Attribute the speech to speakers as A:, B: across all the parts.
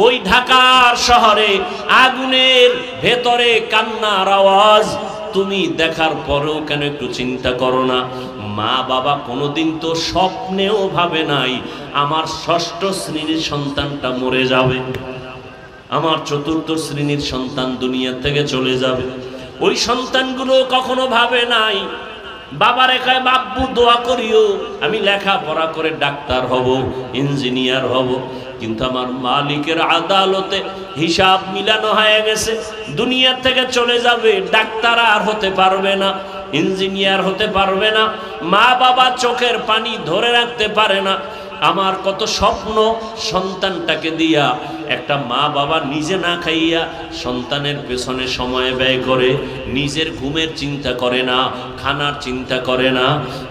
A: ওই ঢাকার শহরে আগুনের ভেতরে কান্নার আওয়াজ তুমি দেখার পরেও কেন একটু চিন্তা করো না? মা বাবা কোনোদিন তো স্বপ্নেও ভাবে নাই আমার ষষ্ঠ শ্রেণীর সন্তানটা মরে যাবে, আমার চতুর্থ শ্রেণীর সন্তান দুনিয়া থেকে চলে যাবে। ওই সন্তানগুলো কখনো ভাবে নাই বাবার একাই বাব্বু দোয়া করিও আমি লেখাপড়া করে ডাক্তার হব, ইঞ্জিনিয়ার হব। কিন্তু আমার মালিকের আদালতে হিসাব মিলানো হয়ে গেছে, দুনিয়া থেকে চলে যাবে, ডাক্তার আর হতে পারবে না, ইঞ্জিনিয়ার হতে পারবে না, মা বাবা চোখের পানি ধরে রাখতে পারে না। আমার কত স্বপ্ন সন্তানটাকে দিয়া, একটা মা বাবা নিজে না খাইয়া সন্তানের পেছনে সময় ব্যয় করে, নিজের ঘুমের চিন্তা করে না, খানার চিন্তা করে না।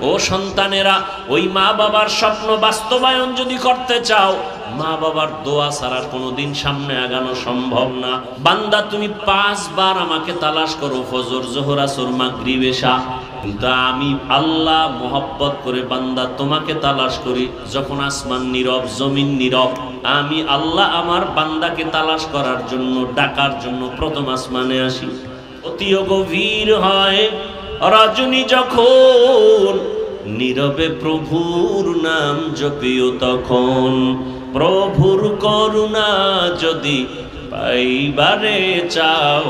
A: ও সন্তানেরা, ওই মা বাবার স্বপ্ন বাস্তবায়ন যদি করতে চাও, মা বাবার দোয়া ছাড়া কোনোদিন সামনে আগানো সম্ভব না। বান্দা তুমি 5 বার আমাকে তালাশ করো, ফজর, জোহর, আসর, মাগরিব, এশা, কিন্তু আমি আল্লাহ মোহব্বত করে বান্দা তোমাকে তালাশ করি যখন আসমান নীরব, জমিন নীরব। আমি আল্লাহ আমার বান্দাকে তালাশ করার জন্য, ডাকার জন্য প্রথম আসমানে আসি। অতিও গভীর হয় রজনী যখন, নীরবে প্রভুর নাম জপিও তখন। প্রভুর করুণা যদি পাইবারে চাও,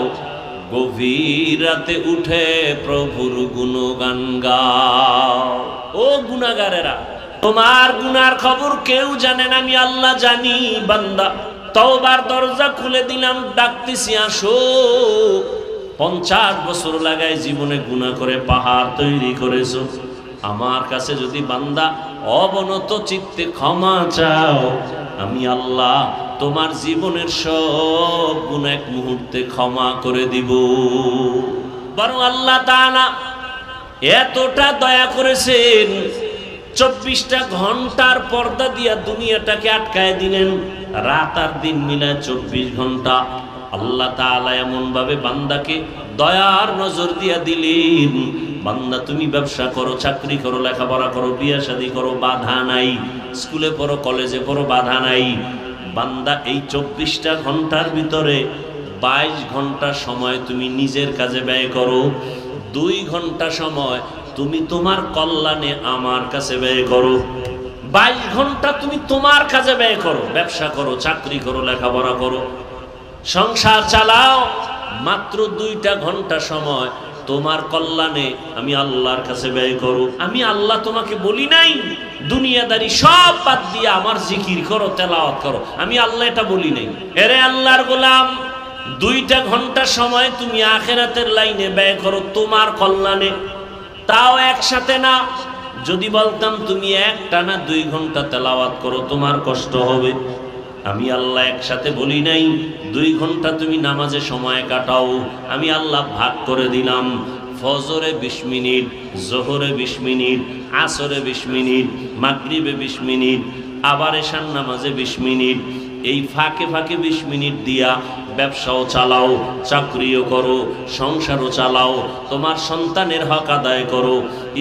A: গভীর রাতে উঠে প্রভুর গুণগান গাও। ও গুনাহগারেরা, তোমার গুনার খবর কেউ জানে না, আমি আল্লাহ জানি। বান্দা, তওবার দরজা খুলে দিলাম, ডাকতেছি আসো। 50 বছর লাগায় জীবনে গুনাহ করে পাহাড় তৈরি করেছো। আমার কাছে যদি বান্দা অবনত চিত্তে ক্ষমা চাও, আমি আল্লাহ তোমার জীবনের সব গুনাহ এক মুহূর্তে ক্ষমা করে দিব। বরং আল্লাহ তাআলা এতটা দয়া করেছেন, 24টা ঘন্টার পর্দা দিয়া দুনিয়াটাকে আটকায় দিলেন। রাত আর দিন মিলায় 24 ঘন্টা আল্লাহ তাআলা এমন ভাবে বান্দাকে দয়ার নজর দিয়া দিলেন। বান্দা তুমি ব্যবসা করো, চাকরি করো, লেখাপড়া করো, বিয়ে শাদী করো, বাধা নাই। স্কুলে পড়ো, কলেজে পড়ো, বাধা নাই। বান্দা এই 24টা ঘন্টার ভিতরে 22 ঘন্টা সময় তুমি নিজের কাজে ব্যয় করো, 2 ঘন্টা সময় তুমি তোমার কল্যাণে আমার কাছে ব্যয় করো। 22 ঘন্টা তুমি তোমার কাজে ব্যয় করো, ব্যবসা করো, চাকরি করো, লেখাপড়া করো, সংসার চালাও। মাত্র 2টা ঘন্টা সময় তোমার কল্যাণে আমি আল্লাহর কাছে ব্যয় করো। আমি আল্লাহ তোমাকে বলি নাই দুনিয়াদারি সব বাদ দিয়ে আমার জিকির করো, তেলাওয়াত করো, আমি আল্লাহ এটা বলি নাই। এরে আল্লাহর গোলাম, 2টা ঘন্টা সময় তুমি আখিরাতের লাইনে ব্যয় করো তোমার কল্যাণে, তাও একসাথে না। যদি বলতাম তুমি একটানা 2 ঘন্টা তেলাওয়াত করো, তোমার কষ্ট হবে। আমি আল্লাহ একসাথে বলি নাই 2 ঘন্টা তুমি নামাজে সময় কাটাও, আমি আল্লাহ ভাগ করে দিলাম। ফজরে 20 মিনিট, জোহরে 20 মিনিট, আসরে 20 মিনিট, মাগরিবে 20 মিনিট, আবার এশার নামাজে 20 মিনিট। এই ফাঁকে ফাঁকে 20 মিনিট দিয়া ব্যবসাও চালাও, চাকরিও করো, সংসারও চালাও, তোমার সন্তানের হক আদায় করো,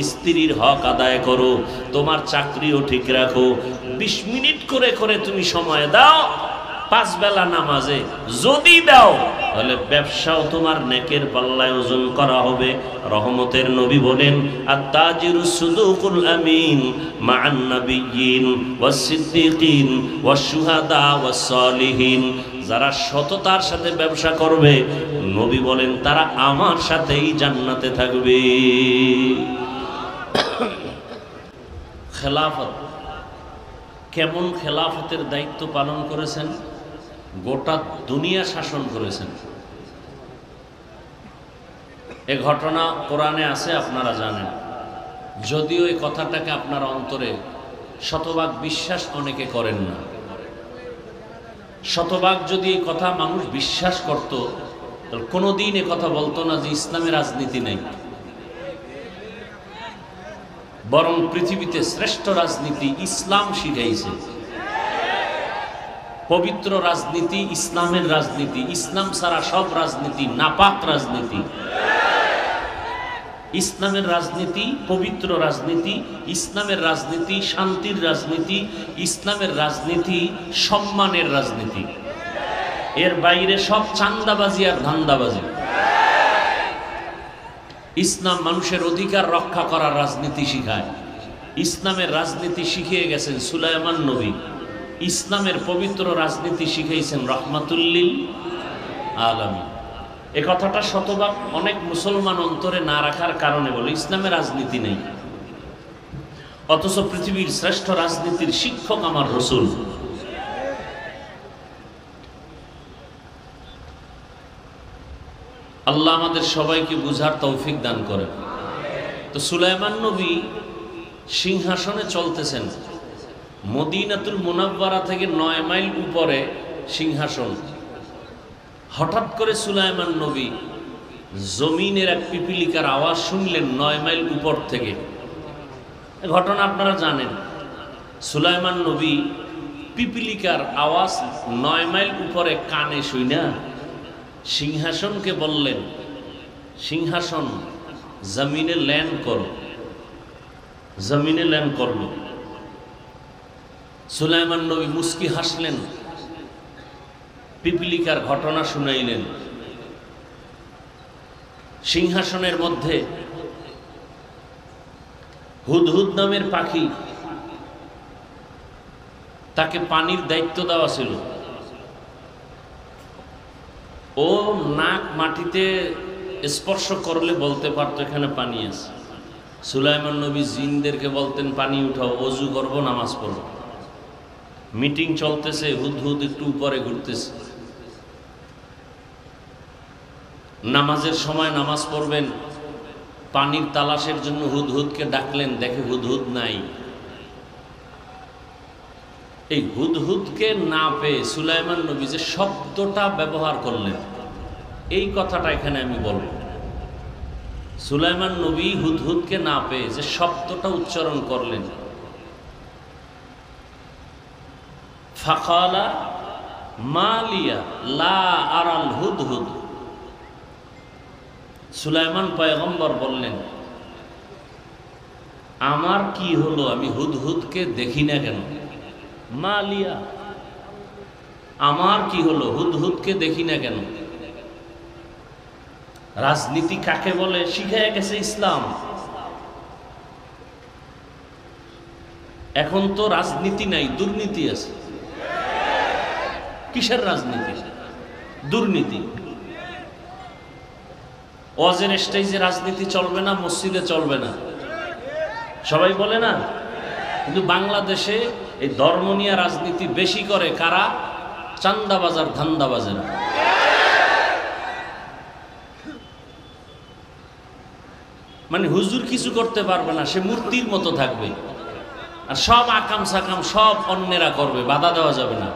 A: স্ত্রীর হক আদায় করো, তোমার চাকরিও ঠিক রাখো। 20 মিনিট করে করে তুমি সময় দাও 5 বেলা নামাজে। যদি দাও তাহলে ব্যবসাও তোমার নেকের পাল্লায় ওজন করা হবে। রহমতের নবী বলেন, আত-তাজিরুস সুদুকুল আমিন মা'আন নাবিয়্যিন ওয়াস সিদ্দিকিন ওয়াস শুহাদা ওয়াস সালিহিন। যারা সততার সাথে ব্যবসা করবে, নবী বলেন তারা আমার সাথেই জান্নাতে থাকবে। খেলাফত, কেমন খেলাফতের দায়িত্ব পালন করেছেন? গোটা দুনিয়া শাসন করেছেন। এ ঘটনা কোরআনে আছে, আপনারা জানেন। যদিও এই কথাটাকে আপনার অন্তরে শতভাগ বিশ্বাস অনেকে করেন না। শতভাগ যদি এই কথা মানুষ বিশ্বাস করত, তাহলে কোনোদিন এ কথা বলতো না যে ইসলামে রাজনীতি নেই। বরং পৃথিবীতে শ্রেষ্ঠ রাজনীতি ইসলাম শিখাইছে। পবিত্র রাজনীতি ইসলামের রাজনীতি, ইসলাম ছাড়া সব রাজনীতি নাপাক রাজনীতি। ইসলামের রাজনীতি পবিত্র রাজনীতি, ইসলামের রাজনীতি শান্তির রাজনীতি, ইসলামের রাজনীতি সম্মানের রাজনীতি। এর বাইরে সব চাঁদাবাজি আর ধান্দাবাজি। ইসলাম মানুষের অধিকার রক্ষা করার রাজনীতি শিখায়। ইসলামের রাজনীতি শিখিয়ে গেছেন সুলাইমান নবী। ইসলামের পবিত্র রাজনীতি শিখিয়েছেন রহমাতুল্লিল আলামিন। এ কথাটা শতভাগ অনেক মুসলমান অন্তরে না রাখার কারণে বলে ইসলামের রাজনীতি নেই, অথচ পৃথিবীর শ্রেষ্ঠ রাজনীতির শিক্ষক আমার রসুল। আল্লাহ আমাদের সবাইকে বুঝার তৌফিক দান করেন। তো সুলাইমান নবী সিংহাসনে চলতেছেন, মদিনাতুল মুনাওয়ারা থেকে 9 মাইল উপরে সিংহাসন। হঠাৎ করে সুলাইমান নবী জমিনের এক পিপিলিকার আওয়াজ শুনলেন 9 মাইল উপর থেকে। ঘটনা আপনারা জানেন, সুলাইমান নবী পিপিলিকার আওয়াজ 9 মাইল উপরে কানে শুইনা সিংহাসনকে বললেন, সিংহাসন জমিনে ল্যান্ড করো। জমিনে ল্যান্ড করলো। সুলাইমান নবী মুস্কি হাসলেন, পিপিলিকার ঘটনা শুনাইলেন। সিংহাসনের মধ্যে হুদহুদ নামের পাখি, তাকে পানির দায়িত্ব দেওয়া ছিল। ও নাক মাটিতে স্পর্শ করলে বলতে পারতো এখানে পানি আছে। সুলাইমান নবী জিনদেরকে বলতেন পানি উঠাও, অজু করবো, নামাজ পড়বো। মিটিং চলতেছে, হুদহুদ একটু উপরে ঘুরতেছে। নামাজের সময় নামাজ পড়বেন, পানির তালাশের জন্য হুদহুদকে ডাকলেন, দেখে হুদহুদ নাই। এই হুদহুদকে না পেয়ে সুলাইমান নবী যে শব্দটা ব্যবহার করলেন, এই কথাটা এখানে আমি বলব। সুলাইমান নবী হুদহুদকে না পেয়ে যে শব্দটা উচ্চারণ করলেন, ফাকালা মালিয়া লা আরাল হুদহুদ। সুলাইমান পয়গম্বর বললেন, আমার কি হলো, আমি হুদহুদকে দেখি না কেন? মালিয়া, আমার কি হলো, হুদহুদকে দেখি না কেন? রাজনীতি কাকে বলে শিখায় গেছে ইসলাম। এখন তো রাজনীতি নাই, দুর্নীতি আছে। কিসের রাজনীতি? দুর্নীতি। ওয়াজের স্টেজে রাজনীতি চলবে না, মসজিদে চলবে না, সবাই বলে না। কিন্তু বাংলাদেশে এই ধর্ম নিয়ে রাজনীতি বেশি করে কারা? চান্দাবাজার, ধান্দাবাজেরা। মানে হুজুর কিছু করতে পারবে না, সে মূর্তির মতো থাকবে, আর সব আকাম সাকাম সব অন্যেরা করবে, বাধা দেওয়া যাবে না।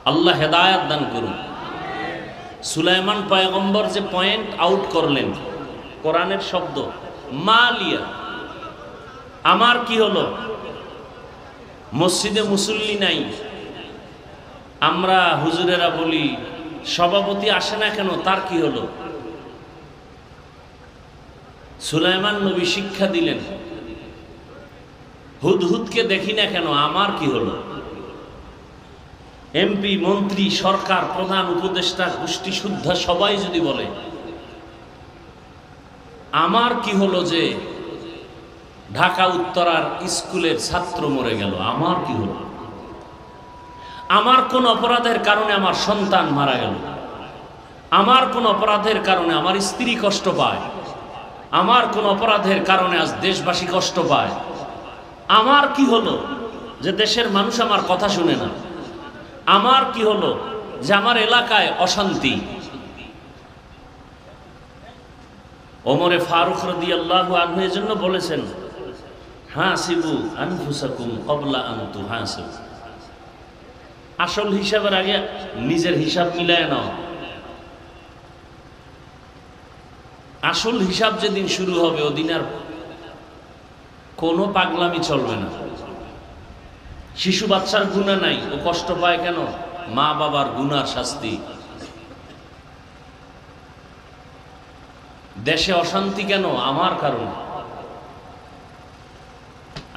A: আল্লাহ হেদায়াত দান করুন। সুলাইমান পয়গম্বর যে পয়েন্ট আউট করলেন, কোরআনের শব্দ মালিয়া, আমার কি হলো? মসজিদে মুসল্লি নাই, আমরা হুজুরেরা বলি সভাপতি আসে না কেন, তার কি হলো? সুলাইমান নবী শিক্ষা দিলেন, হুদহুদকে দেখি না কেন, আমার কি হলো? এমপি, মন্ত্রী, সরকার, প্রধান উপদেষ্টা, গোষ্ঠী শুদ্ধা সবাই যদি বলে আমার কি হলো যে ঢাকা উত্তরার স্কুলের ছাত্র মরে গেল, আমার কি হলো? আমার কোন অপরাধের কারণে আমার সন্তান মারা গেল, আমার কোন অপরাধের কারণে আমার স্ত্রী কষ্ট পায়, আমার কোন অপরাধের কারণে আজ দেশবাসী কষ্ট পায়, আমার কি হলো যে দেশের মানুষ আমার কথা শুনে না, আমার কি হলো যে আমার এলাকায় অশান্তি। ওমরে ফারুক রাদিয়াল্লাহু আনহু এর জন্য বলেছেন, হাসিবু আনফুসাকুম ক্বাবলা আন তুহাসিবু। আসল হিসাবের আগে নিজের হিসাব মিলায় নাও। আসল হিসাব যেদিন শুরু হবে ওদিন আর কোনো পাগলামি চলবে না। শিশু বাচ্চার গুনাহ নাই, ও কষ্ট পায় কেন? মা বাবার গুনার শাস্তি। দেশে অশান্তি কেন? আমার কারণে।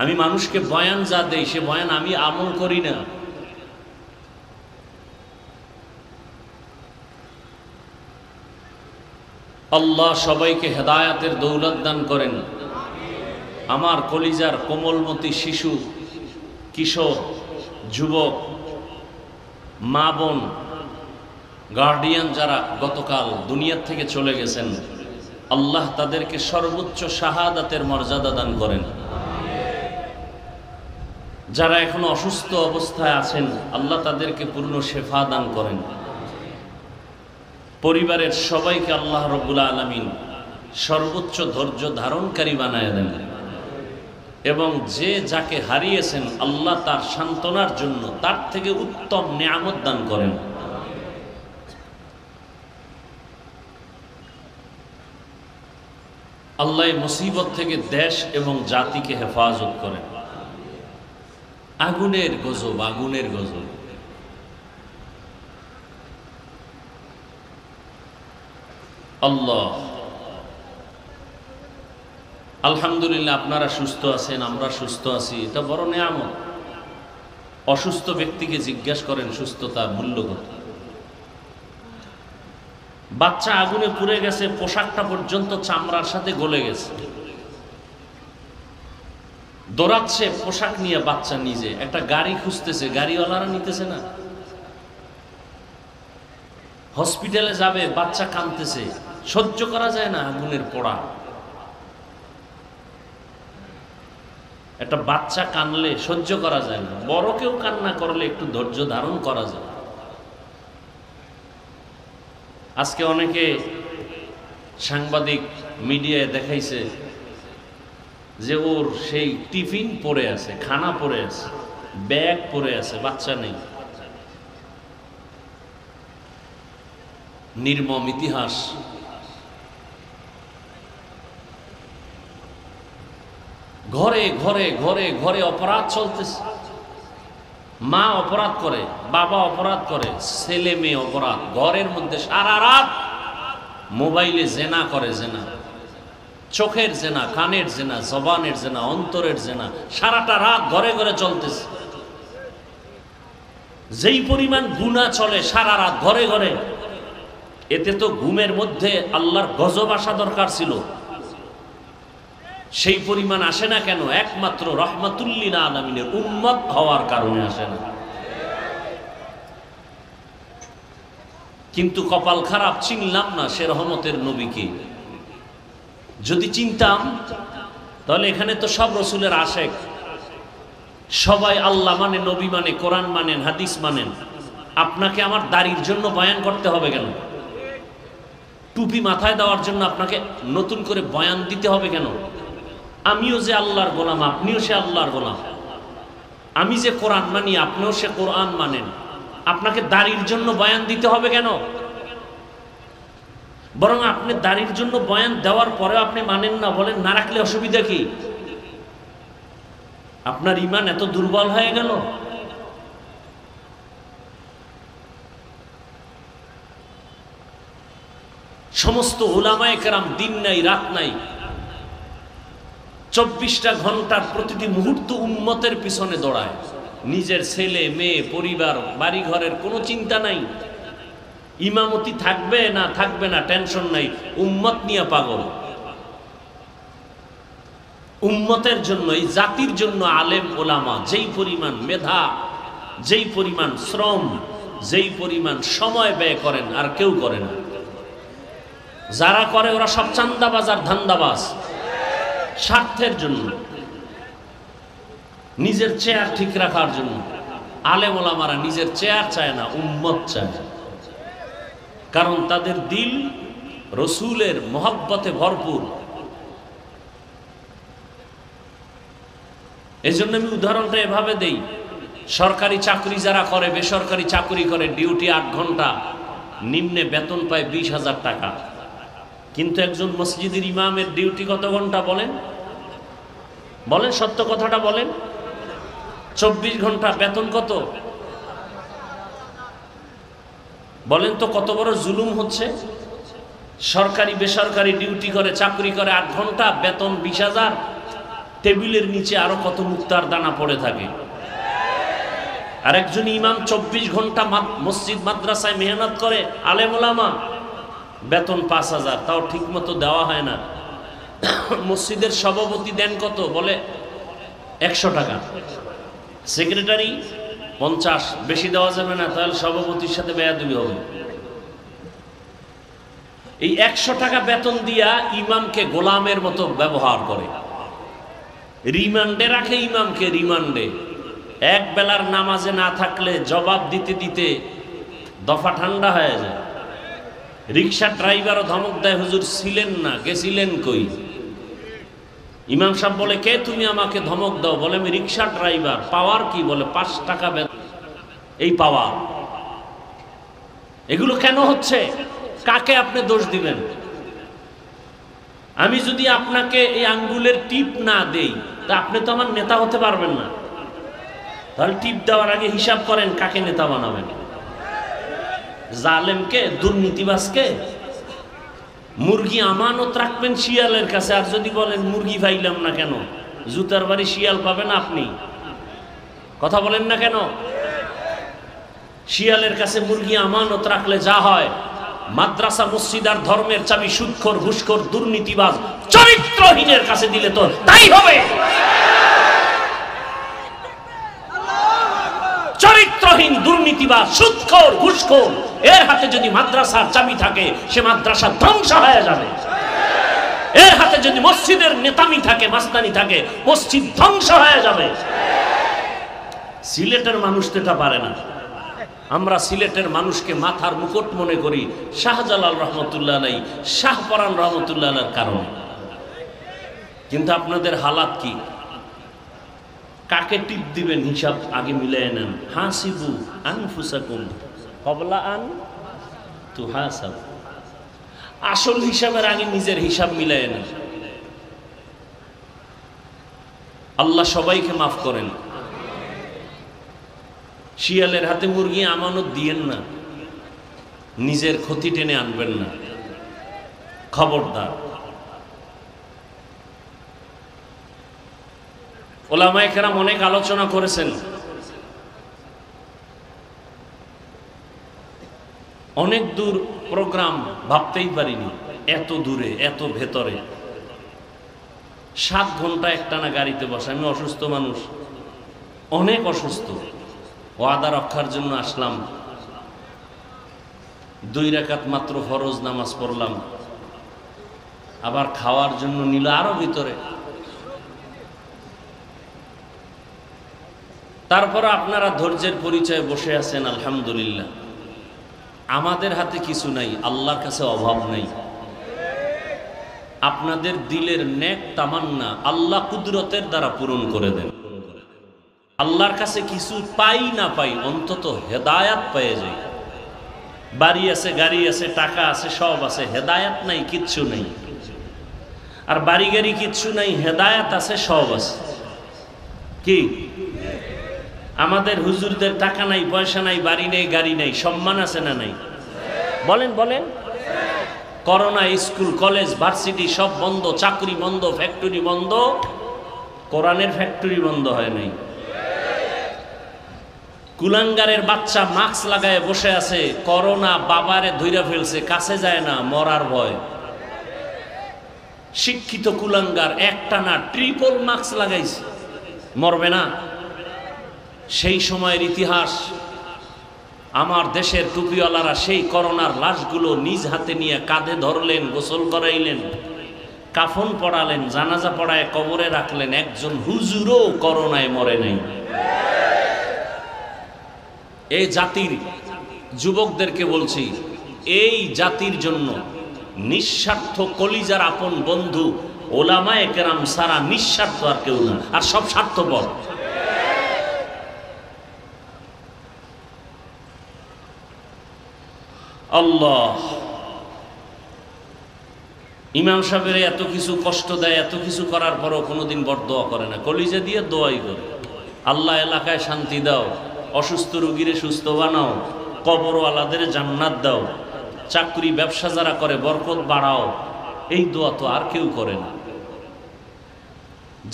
A: আমি মানুষকে বয়ান যা দেই সে বয়ান আমি আমল করি না। আল্লাহ সবাইকে হেদায়াতের দৌলত দান করেন। আমার কলিজার কোমলমতি শিশু, কিশোর, যুবক, মা বোন, গার্ডিয়ান যারা গতকাল দুনিয়ার থেকে চলে গেছেন, আল্লাহ তাদেরকে সর্বোচ্চ শাহাদাতের মর্যাদা দান করেন। যারা এখনো অসুস্থ অবস্থায় আছেন, আল্লাহ তাদেরকে পূর্ণ শেফা দান করেন। পরিবারের সবাইকে আল্লাহ রব্বুল আলামিন সর্বোচ্চ ধৈর্য ধারণকারী বানায় দেন এবং যে যাকে হারিয়েছেন আল্লাহ তার সান্ত্বনার জন্য তার থেকে উত্তম নিয়ামত দান করেন। আল্লাহ মুসিবত থেকে দেশ এবং জাতিকে হেফাজত করেন। আগুনের গজব, আগুনের গজব। আল্লাহ, আলহামদুলিল্লাহ আপনারা সুস্থ আছেন, আমরা সুস্থ আছি, এটা বড় নিয়ামত। অসুস্থ ব্যক্তিকে জিজ্ঞাসা করেন সুস্থতার মূল্য কত। বাচ্চা আগুনে পুড়ে গেছে, পোশাকটা পর্যন্ত চামড়ার সাথে গলে গেছে, দৌড়াচ্ছে পোশাক নিয়ে বাচ্চা নিজে, একটা গাড়ি খুঁজতেছে, গাড়িওয়ালারা নিতেছে না। হসপিটালে যাবে, বাচ্চা কাঁদতেছে, সহ্য করা যায় না আগুনের পোড়া। একটা বাচ্চা কানলে সহ্য করা যায় না, বড় কেউ কান্না করলে একটু ধৈর্য ধারণ করা যায়। আজকে অনেকে সাংবাদিক মিডিয়ায় দেখাইছে যে ওর সেই টিফিন পড়ে আছে, খানা পড়ে আছে, ব্যাগ পড়ে আছে, বাচ্চা নেই। নির্মম ইতিহাস। ঘরে ঘরে ঘরে ঘরে অপরাধ চলতেছে। মা অপরাধ করে, বাবা অপরাধ করে, ছেলে মেয়ে অপরাধ, ঘরের মধ্যে সারা রাত মোবাইলে জেনা করে, জেনা, চোখের জেনা, কানের জেনা, জবানের জেনা, অন্তরের জেনা, সারাটা রাত ঘরে ঘরে চলতেছে। যেই পরিমাণ গুনাহ চলে সারা রাত ঘরে ঘরে, এতে তো ঘুমের মধ্যে আল্লাহর গজব আসা দরকার ছিল, সেই পরিমাণ আসে না কেন? একমাত্র রহমাতুল্লিল আলামিনের উম্মত হওয়ার কারণে আসে না। কিন্তু কপাল খারাপ, চিনলাম না সে রহমতের নবীকে। যদি চিনতাম তাহলে এখানে তো সব রসুলের আশেক, সবাই আল্লাহ মানে, নবী মানে, কোরআন মানেন, হাদিস মানেন। আপনাকে আমার দাড়ির জন্য বয়ান করতে হবে কেন? টুপি মাথায় দেওয়ার জন্য আপনাকে নতুন করে বয়ান দিতে হবে কেন? আমিও যে আল্লাহর গোলাম, আপনিও সে আল্লাহর গোলাম। আমি যে কোরআন মানি, আপনিও সে কোরআন মানেন। আপনাকে দাড়ির জন্য বয়ান দিতে হবে কেন? বরং আপনি দাড়ির জন্য বয়ান দেওয়ার পরেও আপনি মানেন না, বলেন না রাখলে অসুবিধা কি? আপনার ঈমান এত দুর্বল হয়ে গেল? সমস্ত উলামায়ে কেরাম দিন নাই রাত নাই, 24টা ঘন্টার প্রতিটি মুহূর্ত উম্মতের পিছনে দৌড়ায়। নিজের ছেলে মেয়ে, পরিবার, বাড়ি ঘরের কোনো চিন্তা নাই। ইমামতি থাকবে না থাকবে না টেনশন নাই, উম্মত নিয়ে পাগল। উম্মতের জন্য, এই জাতির জন্য আলেম ওলামা যেই পরিমাণ মেধা, যেই পরিমাণ শ্রম, যেই পরিমাণ সময় ব্যয় করেন আর কেউ করে না। যারা করে ওরা সব চান্দাবাজ আর ধান্দাবাজ, স্বার্থের জন্য, নিজের চেয়ার ঠিক রাখার জন্য। আলেম ওলামারা নিজের চেয়ার চায় না, উম্মত চায়, কারণ তাদের দিল রসুলের মহব্বতে ভরপুর। এই জন্য আমি উদাহরণটা এভাবে দেই, সরকারি চাকরি যারা করে, বেসরকারি চাকরি করে, ডিউটি 8 ঘন্টা, নিম্নে বেতন পায় 20,000 টাকা। কিন্তু একজন মসজিদের ইমামের ডিউটি কত ঘন্টা বলেন? বলেন, সত্য কথাটা বলেন। 24 ঘন্টা, বেতন কত? বলেন তো কত বড় জুলুম হচ্ছে। সরকারি বেসরকারি ডিউটি করে, চাকরি করে 8 ঘন্টা, বেতন 20,000, টেবিলের নিচে আরো কত মুক্তার দানা পড়ে থাকে। আর একজন ইমাম 24 ঘন্টা মসজিদ মাদ্রাসায় মেহনত করে, আলেম ওলামা, বেতন 5,000, তাও ঠিক মতো দেওয়া হয় না। মসজিদের সভাপতি দেন কত? বলে 100 টাকা, সেক্রেটারি 50, বেশি দেওয়া যাবে না, তাহলে সভাপতির সাথে বেয়াদবি হবে। এই 100 টাকা বেতন দিয়া ইমামকে গোলামের মতো ব্যবহার করে, রিমান্ডে রাখে ইমামকে, রিমান্ডে। এক বেলার নামাজে না থাকলে জবাব দিতে দিতে দফা ঠান্ডা হয়ে যায়। রিক্সা ড্রাইভারও ধমক দেয়, হুজুর ছিলেন না, গেছিলেন কই? ইমাম সাহেব বলে, কে তুমি আমাকে ধমক দাও? বলে, আমি রিক্সা ড্রাইভার। পাওয়ার কি? বলে 5 টাকা বেতন। এই পাওয়ার। এগুলো কেন হচ্ছে? কাকে আপনি দোষ দিবেন? আমি যদি আপনাকে এই আঙ্গুলের টিপ না দেই, তা আপনি তো আমার নেতা হতে পারবেন না। তাহলে টিপ দেওয়ার আগে হিসাব করেন কাকে নেতা বানাবেন। জালেমকে, দুর্নীতিবাজকে? মুরগি আমানত রাখবেন শিয়ালের কাছে, আর যদি বলেন মুরগি পাইলাম না কেন? জুতার বাড়ি শিয়াল পাবেন আপনি? কথা বলেন না কেন? শিয়ালের কাছে মুরগি আমানত রাখলে যা হয়, মাদ্রাসা মসজিদ আর ধর্মের চাবি সুদখোর, ঘুষখোর, দুর্নীতিবাজ, চরিত্রহীনের কাছে দিলে তো তাই হবে। চরিত্রহীন, দুর্নীতিবাজ, সুদখোর, ঘুষখোর, এর হাতে যদি মাদ্রাসার চাবি থাকে, সে মাদ্রাসা ধ্বংস হয়ে যাবে। এর হাতে যদি মসজিদের নেতামি থাকে, মাস্তানি থাকে, মসজিদ ধ্বংস হয়ে যাবে। সিলেটের মানুষ তো এটা পারে না। আমরা সিলেটের মানুষকে মাথার মুকুট মনে করি শাহজালাল রহমতুল্লাহ আলাইহি, শাহপরান রহমতুল্লাহ আলাইহির কারণে। কিন্তু আপনাদের হালাত কি? কাকে টিপ দিবেন হিসাব আগে মিলিয়ে নেন। হাসিবু আনফুসাকুম ক্বাবলা আন তুহাসাবু। আসল হিসাবের আগে নিজের হিসাব মিলিয়ে নেন। আল্লাহ সবাইকে মাফ করেন। শিয়ালের হাতে মুরগি আমানত দিয়েন না, নিজের ক্ষতি টেনে আনবেন না, খবরদার। ওলামায়ে কেরাম অনেক আলোচনা করেছেন, অনেক দূর প্রোগ্রাম, ভাবতেই পারিনি এত দূরে, এত ভেতরে। 7 ঘন্টা একটানা গাড়িতে বসে। আমি অসুস্থ মানুষ, অনেক অসুস্থ। ওয়াদা রক্ষার জন্য আসলাম, 2 রাকাত মাত্র ফরজ নামাজ পড়লাম, আবার খাওয়ার জন্য নিল আরো ভিতরে। তারপর আপনারা ধৈর্যের পরিচয়ে বসে আছেন, আলহামদুলিল্লাহ। আমাদের হাতে কিছু নাই, আল্লাহর কাছে অভাব নাই। আপনাদের দিলের নেক তামান্না আল্লাহ কুদরতের দ্বারা পূরণ করে দেন। আল্লাহর কাছে কিছু পাই না পাই, অন্তত হেদায়াত পেয়ে যাই। বাড়ি আছে, গাড়ি আছে, টাকা আছে, সব আছে, হেদায়াত নাই, কিচ্ছু নেই। আর বাড়ি গাড়ি কিচ্ছু নাই, হেদায়াত আছে, সব আছে। কি আমাদের হুজুরদের টাকা নাই, পয়সা নাই, বাড়ি নেই, গাড়ি নেই, সম্মান আছে না নাই? বলেন বলেন। করোনা, স্কুল কলেজ ভার্সিটি সব বন্ধ, চাকরি বন্ধ, ফ্যাক্টরি বন্ধ, কোরআনের ফ্যাক্টরি বন্ধ হয় নাই। কুলাঙ্গারের বাচ্চা মাস্ক লাগায় বসে আছে, করোনা বাবারে ধইরা ফেলছে, কাছে যায় না, মরার ভয়। শিক্ষিত কুলাঙ্গার একটানা ট্রিপল মাস্ক লাগাইছে, মরবে না। সেই সময়ের ইতিহাস, আমার দেশের টুপিওয়ালারা সেই করোনার লাশগুলো নিজ হাতে নিয়ে কাঁধে ধরলেন, গোসল করাইলেন, কাফন পড়ালেন, জানাজা পড়ায় কবরে রাখলেন। একজন হুজুরও করোনায় মরে নাই। এই জাতির যুবকদেরকে বলছি, এই জাতির জন্য নিঃস্বার্থ কলিজার আপন বন্ধু ওলামায়ে কেরাম সারা নিঃস্বার্থ আর কেউ না, আর সব স্বার্থপর। আল্লাহ ইমাম সাহেবের এত কিছু কষ্ট দেয়, এত কিছু করার পরও কোনোদিন বরদোয়া করে না, কলিজা দিয়ে দোয়াই করে। আল্লাহ এলাকায় শান্তি দাও, অসুস্থ রোগীরে সুস্থ বানাও, কবরওয়ালাদের জান্নাত দাও। চাকরি ব্যবসা যারা করে বরকত বাড়াও, এই দোয়া তো আর কেউ করে না।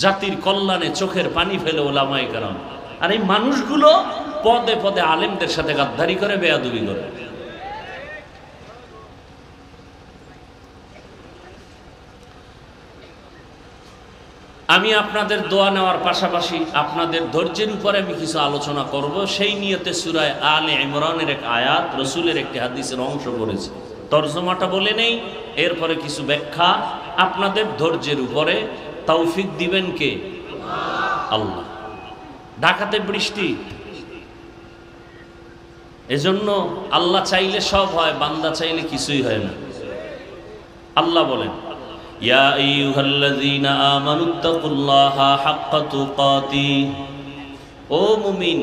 A: জাতির কল্যাণে চোখের পানি ফেলে ওলামায়ে কেরাম, আর এই মানুষগুলো পদে পদে আলেমদের সাথে গাদ্দারি করে, বেয়াদবি করে। আমি আপনাদের দোয়া নেওয়ার পাশাপাশি আপনাদের ধৈর্যের উপরে আমি কিছু আলোচনা করব। সেই নিয়তে সূরা আলে ইমরানের এক আয়াত, রসুলের একটি হাদিসের অংশ পড়েছি, তরজমাটা বলে নেই, এরপরে কিছু ব্যাখ্যা। আপনাদের ধৈর্যের উপরে তৌফিক দিবেন কে? আল্লাহ। ঢাকাতে বৃষ্টি, এজন্য আল্লাহ চাইলে সব হয়, বান্দা চাইলে কিছুই হয় না। আল্লাহ বলেন, ইয়া আইয়ুহাল্লাযীনা আমানুত্তাকুল্লাহা হাক্কা তুকাতিহ, ও মুমিন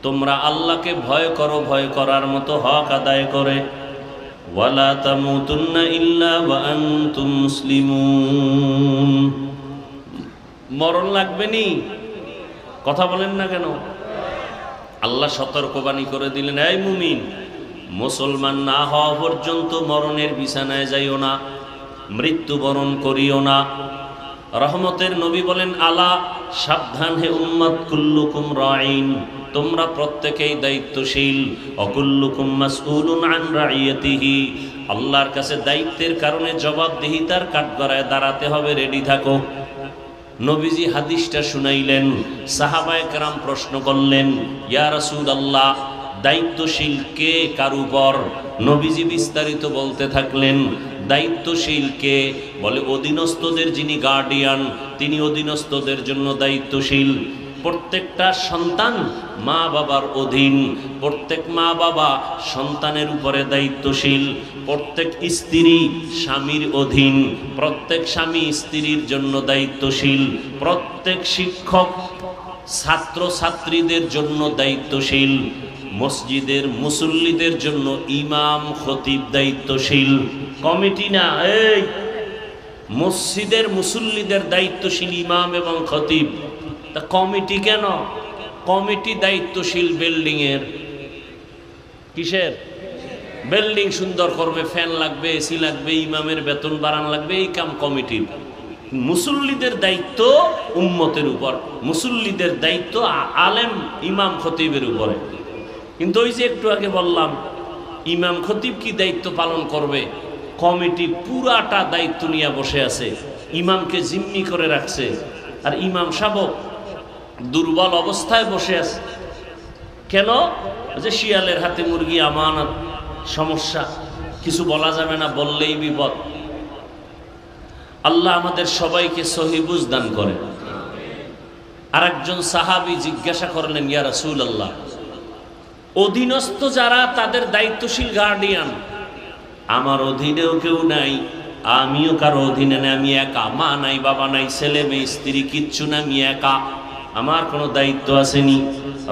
A: তোমরা আল্লাহকে ভয় করো, ভয় করার মতো হক আদায় করে। ওয়ালা তামুতুন্না ইল্লা ওয়া আনতুম মুসলিমুন, মরণ লাগবে নি, কথা বলেন না কেন? আল্লাহ সতর্কবাণী করে দিলেন, এই মুমিন, মুসলমান না হওয়া পর্যন্ত মরণের বিছানায় যাইও না, মৃত্যুবরণ করিও না। রহমতের নবী বলেন, আলা সাবধান হে উম্মত, কুল্লুকুম রাঈন, তোমরা প্রত্যেকেই দায়িত্বশীল, অকুল্লুকুম মাসউলুন আন রাইয়াতিহি, আল্লাহর কাছে দায়িত্বের কারণে জবাবদিহিতার কাঠগড়ায় দাঁড়াতে হবে, রেডি থাকো। নবীজি হাদিসটা শুনাইলেন, সাহাবায়ে কেরাম প্রশ্ন করলেন, ইয়া রাসূলুল্লাহ, দায়িত্বশীল কে কার উপর? নবীজি বিস্তারিত বলতে থাকলেন, দায়িত্বশীল কে? বলে অধীনস্থদের যিনি গার্ডিয়ান, তিনি অধীনস্থদের জন্য দায়িত্বশীল। প্রত্যেকটা সন্তান মা বাবার অধীন, প্রত্যেক মা বাবা সন্তানের উপরে দায়িত্বশীল, প্রত্যেক স্ত্রী স্বামীর অধীন, প্রত্যেক স্বামী স্ত্রীর জন্য দায়িত্বশীল, প্রত্যেক শিক্ষক ছাত্র ছাত্রীদের জন্য দায়িত্বশীল, মসজিদের মুসল্লিদের জন্য ইমাম খতিব দায়িত্বশীল। কমিটি না, এই মসজিদের মুসল্লিদের দায়িত্বশীল ইমাম এবং খতিব। তা কমিটি কেন? কমিটি দায়িত্বশীল বিল্ডিং এর। কিসের? বিল্ডিং সুন্দর করবে, ফ্যান লাগবে, এসি লাগবে, ইমামের বেতন বাড়ান লাগবে, এই কাম কমিটির। মুসল্লিদের দায়িত্ব উম্মতের উপর, মুসল্লিদের দায়িত্ব আলেম ইমাম খতিবের উপরে। কিন্তু ওই যে একটু আগে বললাম, ইমাম খতিব কি দায়িত্ব পালন করবে? কমিটি পুরাটা দায়িত্ব নিয়ে বসে আছে, ইমামকে জিম্মি করে রাখছে, আর ইমাম সাহেব দুর্বল অবস্থায় বসে আছে। কেন? যে শিয়ালের হাতে মুরগি আমানত, সমস্যা, কিছু বলা যাবে না, বললেই বিপদ। আল্লাহ আমাদের সবাইকে সহি বুঝ দান করে। আর একজন সাহাবী জিজ্ঞাসা করলেন, ইয়া রাসূলুল্লাহ, অধীনস্থ যারা তাদের দায়িত্বশীল গার্ডিয়ান, আমার অধীনেও কেউ নাই, আমিও কারো অধীনে নেই, আমি একা, মা নাই, বাবা নাই, ছেলে মেয়ে স্ত্রী কিচ্ছু না, আমি একা, আমার কোনো দায়িত্ব আসেনি।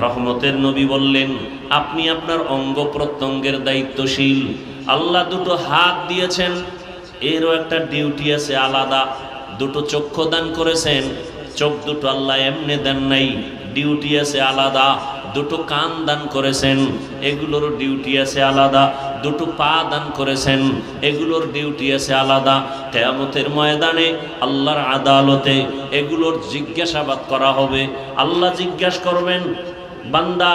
A: রহমতের নবী বললেন, আপনি আপনার অঙ্গ প্রত্যঙ্গের দায়িত্বশীল। আল্লাহ দুটো হাত দিয়েছেন, এরও একটা ডিউটি আছে আলাদা। দুটো চক্ষু দান করেছেন, চোখ দুটো আল্লাহ এমনি দেন নাই, ডিউটি আছে আলাদা। দুটো কান দান করেছেন, এগুলোর ডিউটি আছে আলাদা। দুটো পা দান করেছেন, এগুলোর ডিউটি আছে আলাদা। কিয়ামতের ময়দানে আল্লাহর আদালতে এগুলোর জিজ্ঞাসাবাদ করা হবে। আল্লাহ জিজ্ঞাসা করবেন, বান্দা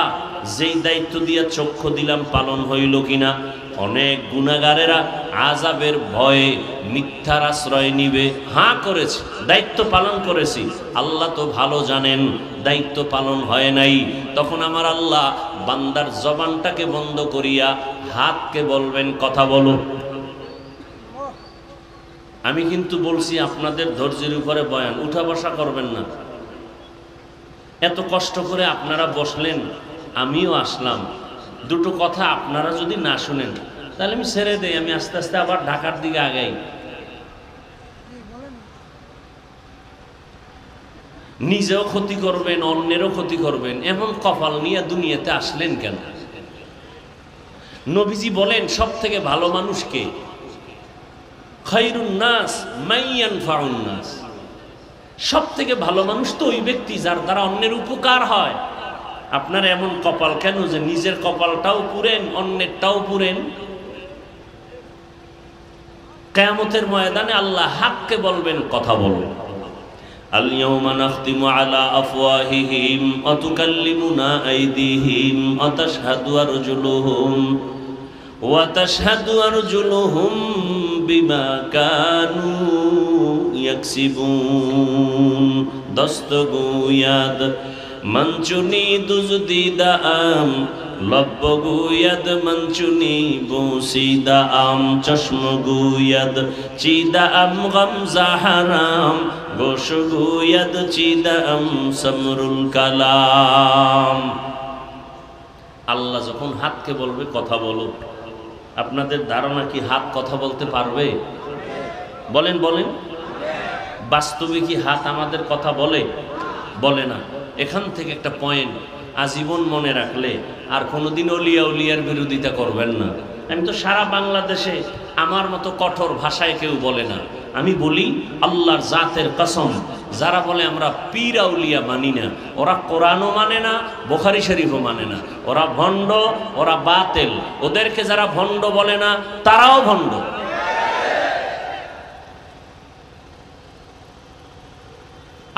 A: যেই দায়িত্ব দিয়ে চক্ষু দিলাম পালন হইল কিনা? অনেক গুনাহগারেরা আযাবের ভয়ে মিথ্যার আশ্রয় নিবে, হ্যাঁ করেছি, দায়িত্ব পালন করেছি, আল্লাহ তো ভালো জানেন দায়িত্ব পালন হয় নাই। তখন আমার আল্লাহ বান্দার জবানটাকে বন্ধ করিয়া হাতকে বলবেন, কথা বলো। আমি কিন্তু বলছি আপনাদের ধৈর্যের উপরে বয়ান, উঠা বসা করবেন না। এত কষ্ট করে আপনারা বসলেন, আমিও আসলাম, দুটো কথা আপনারা যদি না শুনেন তাহলে আমি ছেড়ে দেই, আমি আস্তে আস্তে আবার ঢাকার দিকে আগাই। নিজেও ক্ষতি করবেন, অন্যেরও ক্ষতি করবেন, এমন কপাল নিয়ে দুনিয়াতে আসলেন কেন? নবীজি বলেন, সব থেকে ভালো মানুষকে, খায়রুন নাস মান ইয়ানফাউন নাস, সব থেকে ভালো মানুষ তো ওই ব্যক্তি যার দ্বারা অন্যের উপকার হয়। আপনার এমন কপাল কেন যে নিজের কপালটাও পুরেন, অন্যেরটাও পুরেন? কিয়ামতের ময়দানে আল্লাহ হককে বলবেন কথা বলো। আল-ইয়াওমা নাখতিমু আলা আফওয়াহিহিম ওয়া তুকাল্লিমুনা আইদিহিম ওয়া তাশহাদু আরজুলুহুম বিমা কানু ইয়াকসিবুন। দস্তগুয়াদ মঞ্চুনি দুজদিদাম লব্বগুয়াদ মঞ্চুনি বুসিদাম চশমগুয়াদ চিদাম গামজা হারাম গোশগুয়াদ চিদাম সমরুল কালাম। আল্লাহ যখন হাতকে বলবে কথা বলো, আপনাদের ধারণা কি হাত কথা বলতে পারবে? বলেন বলেন, বাস্তবে কি হাত আমাদের কথা বলে? বলে না। এখান থেকে একটা পয়েন্ট আজীবন মনে রাখলে আর কোনোদিন অলিয়া উলিয়ার বিরোধিতা করবেন না। আমি তো সারা বাংলাদেশে আমার মতো কঠোর ভাষায় কেউ বলে না। আমি বলি আল্লাহর জাতের কসম, যারা বলে আমরা পীর আউলিয়া মানি না, ওরা কোরআনও মানে না, বুখারী শরীফও মানে না, ওরা ভণ্ড, ওরা বাতিল। ওদেরকে যারা ভণ্ড বলে না তারাও ভণ্ড।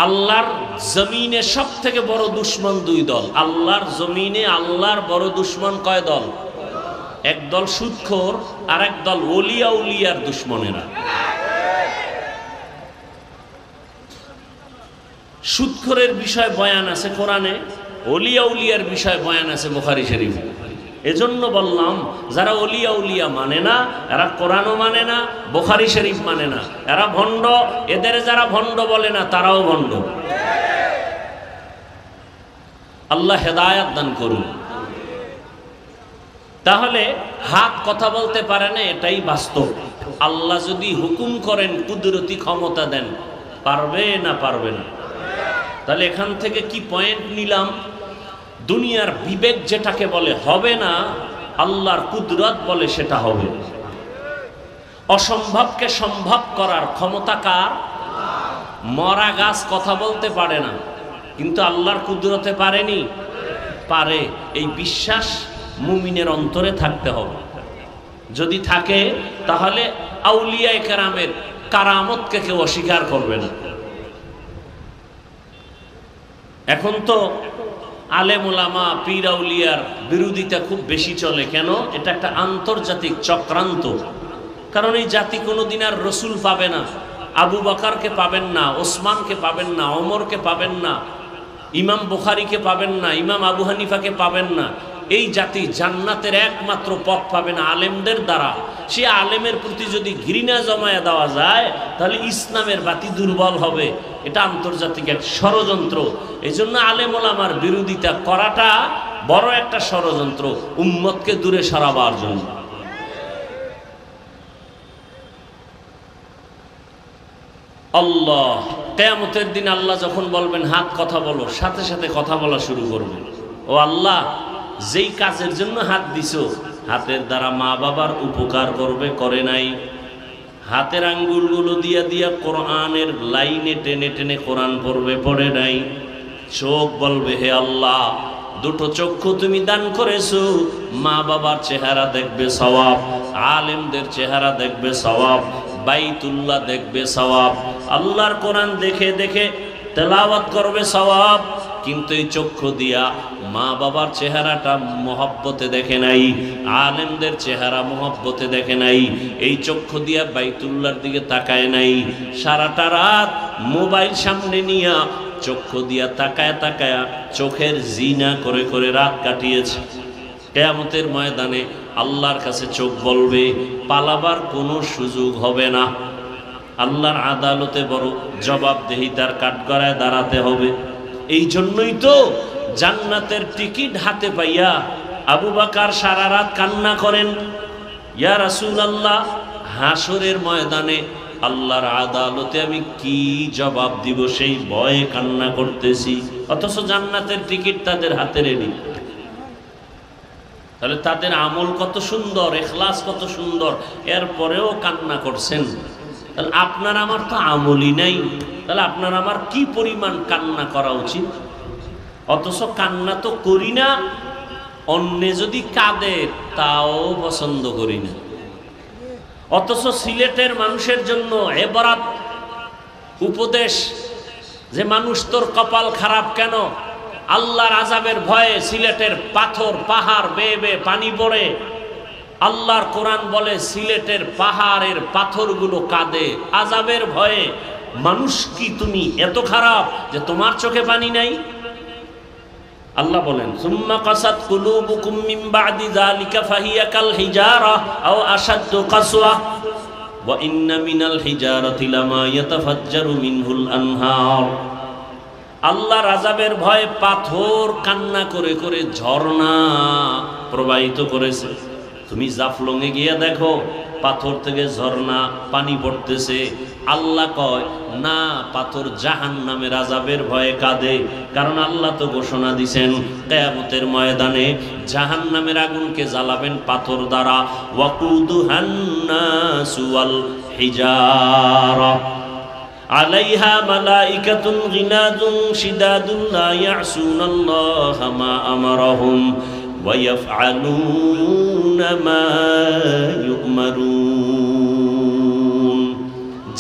A: আল্লাহর জমিনে সব থেকে বড় দুশ্মন দুই দল। আল্লাহর জমিনে আল্লাহর বড় দুশ্মন কয় দল? এক দল সুদখোর আর এক দল ওলিয়া উলিয়ার দুশ্মনেরা। সুদখোরের বিষয় বয়ান আছে কোরআনে, ওলিয়া উলিয়ার বিষয় বয়ান আছে বুখারী শরীফে। এজন্য বললাম যারা ওলিয়া উলিয়া মানে না, এরা কোরআনও মানে না, বুখারী শরীফ মানে না, এরা ভণ্ড। এদের যারা ভণ্ড বলে না তারাও ভণ্ড। আল্লাহ হেদায়েত দান করুন। তাহলে হাত কথা বলতে পারে না, এটাই বাস্তব। আল্লাহ যদি হুকুম করেন, কুদরতি ক্ষমতা দেন, পারবে না পারবে না? তাহলে এখান থেকে কি পয়েন্ট নিলাম? দুনিয়ার বিবেক যেটাকে বলে হবে না, আল্লাহর কুদরত বলে সেটা হবে। অসম্ভবকে সম্ভব করার ক্ষমতা কার? মরা গাছ কথা বলতে পারে না, কিন্তু আল্লাহর কুদরতে পারেনি? পারে। এই বিশ্বাস মুমিনের অন্তরে থাকতে হবে। যদি থাকে তাহলে আউলিয়া কেরামের কারামতকে কেউ অস্বীকার করবে না। এখন তো আলেম ওলামা পীর আউলিয়ার বিরোধিতা খুব বেশি চলে। কেন? এটা একটা আন্তর্জাতিক চক্রান্ত। কারণ এই জাতি কোনোদিন আর রসুল পাবে না, আবু বকরকে পাবেন না, ওসমানকে পাবেন না, ওমরকে পাবেন না, ইমাম বুখারীকে পাবেন না, ইমাম আবু হানিফাকে পাবেন না। এই জাতি জান্নাতের একমাত্র পথ পাবে না আলেমদের দ্বারা। সে আলেমের প্রতি যদি ঘৃণা জমায়া দেওয়া যায় তাহলে ইসলামের বাতি দুর্বল হবে। এটা আন্তর্জাতিক এক ষড়যন্ত্র। এই জন্য আলেম ওলামার বিরোধিতা করাটা বড় একটা ষড়যন্ত্র, উম্মতকে দূরে সরাবার জন্য। আল্লাহ কিয়ামতের দিন আল্লাহ যখন বলবেন হাত কথা বলো, সাথে সাথে কথা বলা শুরু করবে। ও আল্লাহ, যেই কাজের জন্য হাত দিছো, হাতের দ্বারা মা বাবার উপকার করবে, করে নাই। হাতের আঙ্গুলগুলো দিয়া দিয়া কোরআনের লাইনে টেনে টেনে কোরআন পড়বে, পড়ে নাই। চোখ বলবে হে আল্লাহ, দুটো চক্ষু তুমি দান করেছো, মা বাবার চেহারা দেখবে সওয়াব, আলেমদের চেহারা দেখবে সওয়াব, বাইতুল্লাহ দেখবে সওয়াব, আল্লাহর কোরআন দেখে দেখে তেলাওয়াত করবে সওয়াব। কিন্তু এই চক্ষু দিয়া মা বাবার চেহারাটা মহব্বতে দেখে নাই, আলেমদের চেহারা মহব্বতে দেখে নাই, এই চক্ষু দিয়া বাইতুল্লাহর দিকে তাকায় নাই। সারাটা রাত মোবাইল সামনে নিয়া চক্ষু দিয়া তাকায় তাকায়া চোখের জিনা করে করে রাত কাটিয়েছে। কিয়ামতের ময়দানে আল্লাহর কাছে চোখ বলবে, পালাবার কোনো সুযোগ হবে না। আল্লাহর আদালতে বড় জবাবদেহিতার কাঠগড়ায় দাঁড়াতে হবে। এই জন্যই তো জান্নাতের টিকিট হাতে পাইয়া আবু বকর সারা রাত কান্না করেন, ইয়া রাসূলুল্লাহ, হাসরের ময়দানে আল্লাহর আদালতে আমি কি জবাব দিব সেই ভয়ে কান্না করতেছি। অথচ জান্নাতের টিকিট তাদের হাতে রেডি। তাহলে তাদের আমল কত সুন্দর, ইখলাস কত সুন্দর, এরপরেও কান্না করছেন। তাহলে আপনার আমার তো আমলই নাই, তাহলে আপনার আমার কি পরিমাণ কান্না করা উচিত? অথচ কান্না তো করি না, অন্যে যদি কাঁদে তাও পছন্দ করি না। অথচ সিলেটের মানুষের জন্য এবারাত উপদেশ যে মানুষ তোর কপাল খারাপ কেন, আল্লাহর আযাবের ভয়ে সিলেটের পাথর পাহাড় বেয়ে বেয়ে পানি পড়ে। আল্লাহর কোরআন বলে সিলেটের পাহাড়ের পাথরগুলো কাঁদে আযাবের ভয়ে। মানুষ কি তুমি এত খারাপ যে তোমার চোখে পানি নাই? আল্লাহ বলেন সুম্মা কাসাত কুলুবুকুম মিন বাদি যালিকা ফাহিয়া কাল হিজারা আও আশাদ্দু কাসওয়া ওয়া ইন্না মিনাল হিজারাতি লামা ইয়াতাফাজ্জারু মিনহুল আনহার। আল্লাহর আযাবের ভয়ে পাথর কান্না করে করে ঝর্ণা প্রবাহিত করেছে। তুমি জাফলংয়ে গিয়ে দেখো পাথর থেকে ঝর্ণা পানি পড়তেছে। আল্লাহ কয় না, পাথর জাহান্নামের আযাবের ভয়ে কাঁদে। কারণ আল্লাহ তো ঘোষণা দিয়েছেন কিয়ামতের ময়দানে জাহান্নামের আগুনকে জ্বালাবেন পাথর দ্বারা। ওয়াকুদুহান নাসু ওয়াল হিজারা আলাইহা মালাইকাতুন গিলাযুন শিদাদুন লা ইয়াসুনাল্লাহা মা আমারাহুম ওয়া ইয়াফআলুনা মা ইউমারুন।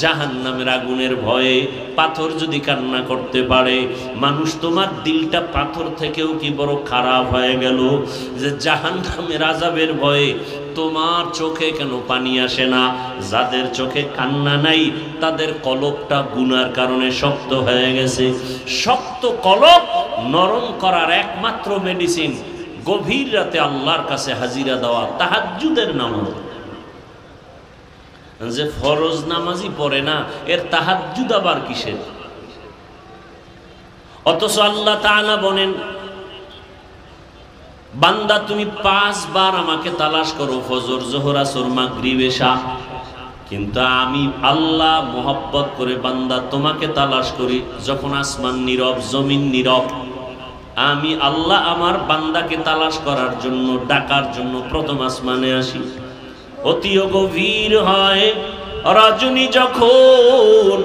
A: জাহান্নামের আগুনের ভয়ে পাথর যদি কান্না করতে পারে, মানুষ তোমার দিলটা পাথর থেকেও কি বড় খারাপ হয়ে গেল যে জাহান্নামের আযাবের ভয়ে তোমার চোখে কেন পানি আসে না? যাদের চোখে কান্না নাই তাদের কলবটা গুনার কারণে শক্ত হয়ে গেছে। শক্ত কলব নরম করার একমাত্র মেডিসিন গভীর রাতে আল্লাহর কাছে হাজিরা দেওয়া, তাহাজ্জুদের নামাজ। যে ফরজ নামাজই পড়ে না এর তাহাজ্জুদ আবার কিসের? অথচ আল্লাহ তাআলা বলেন বান্দা তুমি 5 বার আমাকে তালাশ করো, ফজর জোহর আসর মাগরিব এশা, কিন্তু আমি আল্লাহ মোহাব্বত করে বান্দা তোমাকে তালাশ করি যখন আসমান নীরব জমিন নীরব। আমি আল্লাহ আমার বান্দাকে তালাশ করার জন্য ডাকার জন্য প্রথম আসমানে আসি। অতিও গভীর হয় রজনী যখন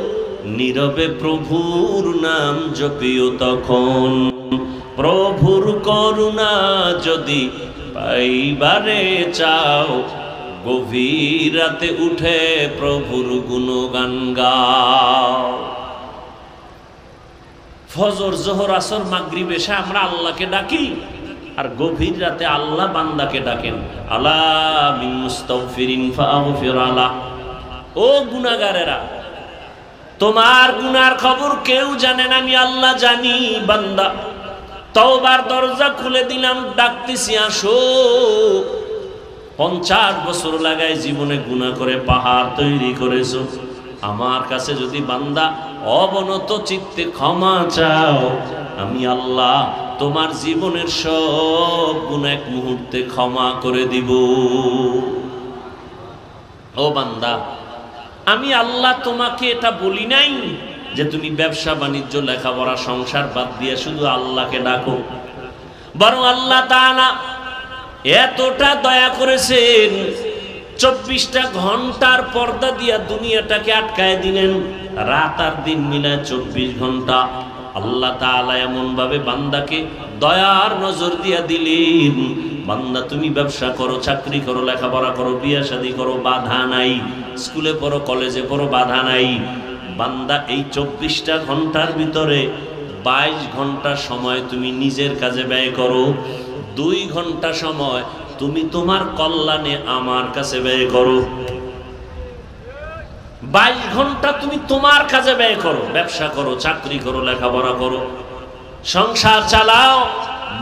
A: নীরবে প্রভুর নাম জপিও তখন। প্রভুর করুণা যদি পাইবারে চাও গভীর রাতে উঠে প্রভুর গুণগান গাও। ফজর জোহর আসর মাগরিব এশা আমরা আল্লাহকে ডাকি, আর গভীর রাতে আল্লাহ বান্দাকে ডাকেন আলা মিন মুস্তাগফিরিন ফাগফির আলা। ও গুনাহগারেরা, তোমার গুনার খবর কেউ জানে না, আমি আল্লাহ জানি। বান্দা তওবার দরজা খুলে দিলাম, ডাকতেছি আসো। 50 বছর লাগায় জীবনে গুনাহ করে পাহাড় তৈরি করেছো, আমার কাছে যদি বান্দা অবনত চিত্তে ক্ষমা চাও, আমি আল্লাহ তোমার জীবনের সব গুনাহ এক মুহূর্তে ক্ষমা করে দিব। ও বান্দা, আমি আল্লাহ তোমাকে এটা বলি নাই যে তুমি ব্যবসা বাণিজ্য লেখাপড়া সংসার বাদ দিয়ে শুধু আল্লাহকে ডাকো, বরং আল্লাহ তাআলা এতটা দয়া করেছেন 24টা ঘন্টার পর্দা দিয়া দুনিয়াটাকে আটকায় দিলেন। রাত আর দিন মিলায় 24 ঘন্টা আল্লাহ তাআলা এমন ভাবে বান্দাকে দয়ার নজর দিয়া দিলেন। বান্দা তুমি ব্যবসা করো, চাকরি করো, লেখাপড়া করো, বিয়ে শাদী করো, বাধা নাই। স্কুলে পড়ো, কলেজে পড়ো, বাধা নাই। বান্দা এই 24টা ঘন্টার ভিতরে 22 ঘন্টা সময় তুমি নিজের কাজে ব্যয় করো, 2 ঘন্টা সময় তুমি তোমার কল্যাণে আমার কাছে ব্যয় করো। 22 ঘন্টা তুমি তোমার কাজে ব্যয় করো, ব্যবসা করো, চাকরি করো, লেখাপড়া করো, সংসার চালাও।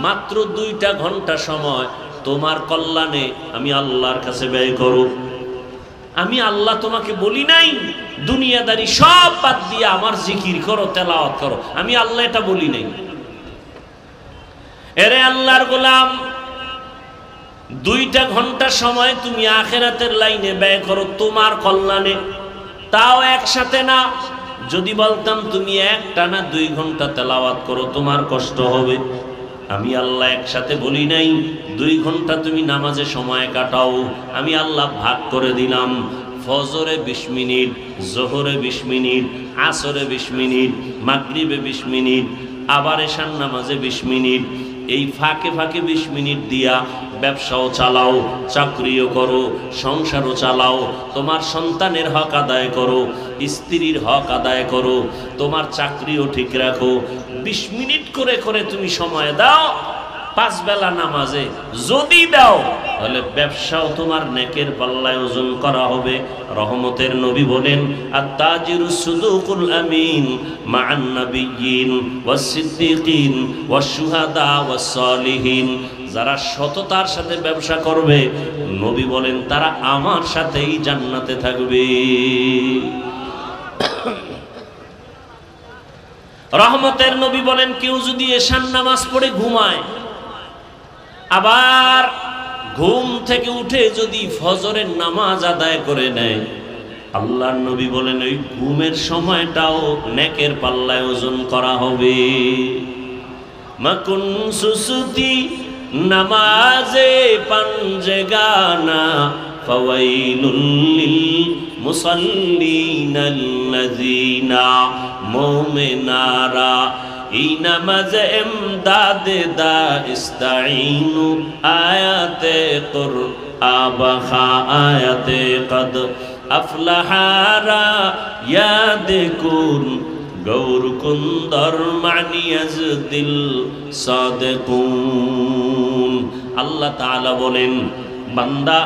A: মাত্র 2টা ঘন্টা সময় তোমার কল্যাণে আমি আল্লাহর কাছে ব্যয় করো। আমি আল্লাহ তোমাকে বলি নাই দুনিয়াদারি সব বাদ দিয়ে আমার জিকির করো, তেলাওয়াত করো, আমি আল্লাহ এটা বলি নাই। এরে আল্লাহর গোলাম, 2টা ঘন্টা সময় তুমি আখিরাতের লাইনে ব্যয় করো তোমার কল্যাণে, তাও একসাথে না। যদি বলতাম তুমি একটানা 2 ঘন্টা তেলাওয়াত করো তোমার কষ্ট হবে। আমি আল্লাহ একসাথে বলি নাই 2 ঘন্টা তুমি নামাজে সময় কাটাও, আমি আল্লাহ ভাগ করে দিলাম। ফজরে 20 মিনিট, জোহরে 20 মিনিট, আসরে 20 মিনিট, মাগরিবে 20 মিনিট, আবার এশার নামাজে 20 মিনিট। এই ফাঁকে ফাঁকে 20 মিনিট দিয়া ব্যবসাও চালাও, চাকরিও করো, সংসারও চালাও, তোমার সন্তানের হক আদায় করো, স্ত্রীর হক আদায় করো, তোমার চাকরিও ঠিক রাখো। 20 মিনিট করে করে তুমি সময় দাও 5 বেলা নামাজে, যদি দাও তাহলে ব্যবসাও তোমার নেকের পাল্লায় ওজন করা হবে। রহমতের নবী বলেন, আত-তাজিরুস সুদুকুল আমিন মা'আন নাবিয়্যিন ওয়াস সিদ্দিকিন ওয়াস শুহাদা ওয়াস সালিহিন। যারা সততার সাথে ব্যবসা করবে, নবী বলেন তারা আমার সাথেই জান্নাতে থাকবে। রহমতের নবী বলেন, কেউ যদি এশার নামাজ পড়ে ঘুমায়, আবার ঘুম থেকে উঠে যদি ফজরের নামাজ আদায় করে নেয়, আল্লাহর নবী বলেন ওই ঘুমের সময়টাও নেকের পাল্লায় ওজন করা হবে। মাকুন সুসুতি নামাজে পাঞ্জেগানা ফাওয়াইলুল লিল মুসাল্লিনাল্লাযিনা মুমিনারা এই নামাজে এমদাদে দা ইস্তাইনু আয়াতে কুরআবা আয়াতে কদ আফলাহারা ইয়াদকুন গৌর কুন্দর মানিয়াজ দিল সাদেকুন। আল্লাহ তাআলা বলেন, বান্দা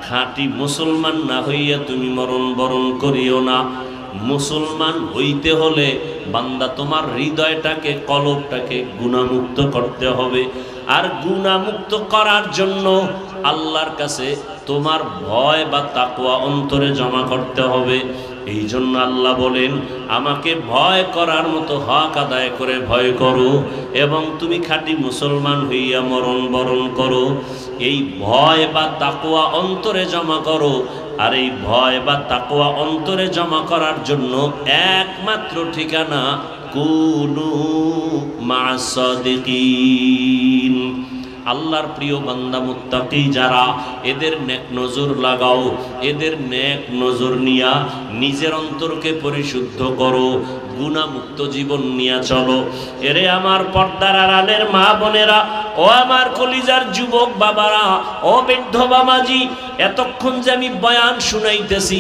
A: খাঁটি মুসলমান না হইয়া তুমি মরণ বরণ করিও না। মুসলমান হইতে হলে বান্দা তোমার হৃদয়টাকে, কলবটাকে গুনাহমুক্ত করতে হবে। আর গুনাহমুক্ত করার জন্য আল্লাহর কাছে তোমার ভয় বা তাকওয়া অন্তরে জমা করতে হবে। এই জন্য আল্লাহ বলেন, আমাকে ভয় করার মতো হক আদায় করে ভয় করো এবং তুমি খাঁটি মুসলমান হইয়া মরণ বরণ করো। এই ভয় বা তাকওয়া অন্তরে জমা করো। আর এই ভয় বা তাকওয়া অন্তরে জমা করার জন্য একমাত্র ঠিকানা কুনু মা'আস সাদিকিন। আল্লাহর প্রিয় বান্দা মুত্তাকি যারা, এদের নেক নজর লাগাও, এদের নেক নজর নিয়া নিজের অন্তরকে পরিশুদ্ধ করো, গুনাহমুক্ত জীবন নিয়ে চলো। এরে আমার পর্দার আড়ালের মা বোনেরা, ও আমার কলিজার যুবক বাবারা, ও বৃদ্ধ বাবাজি, এতক্ষণ যে আমি বয়ান শুনাইতেছি,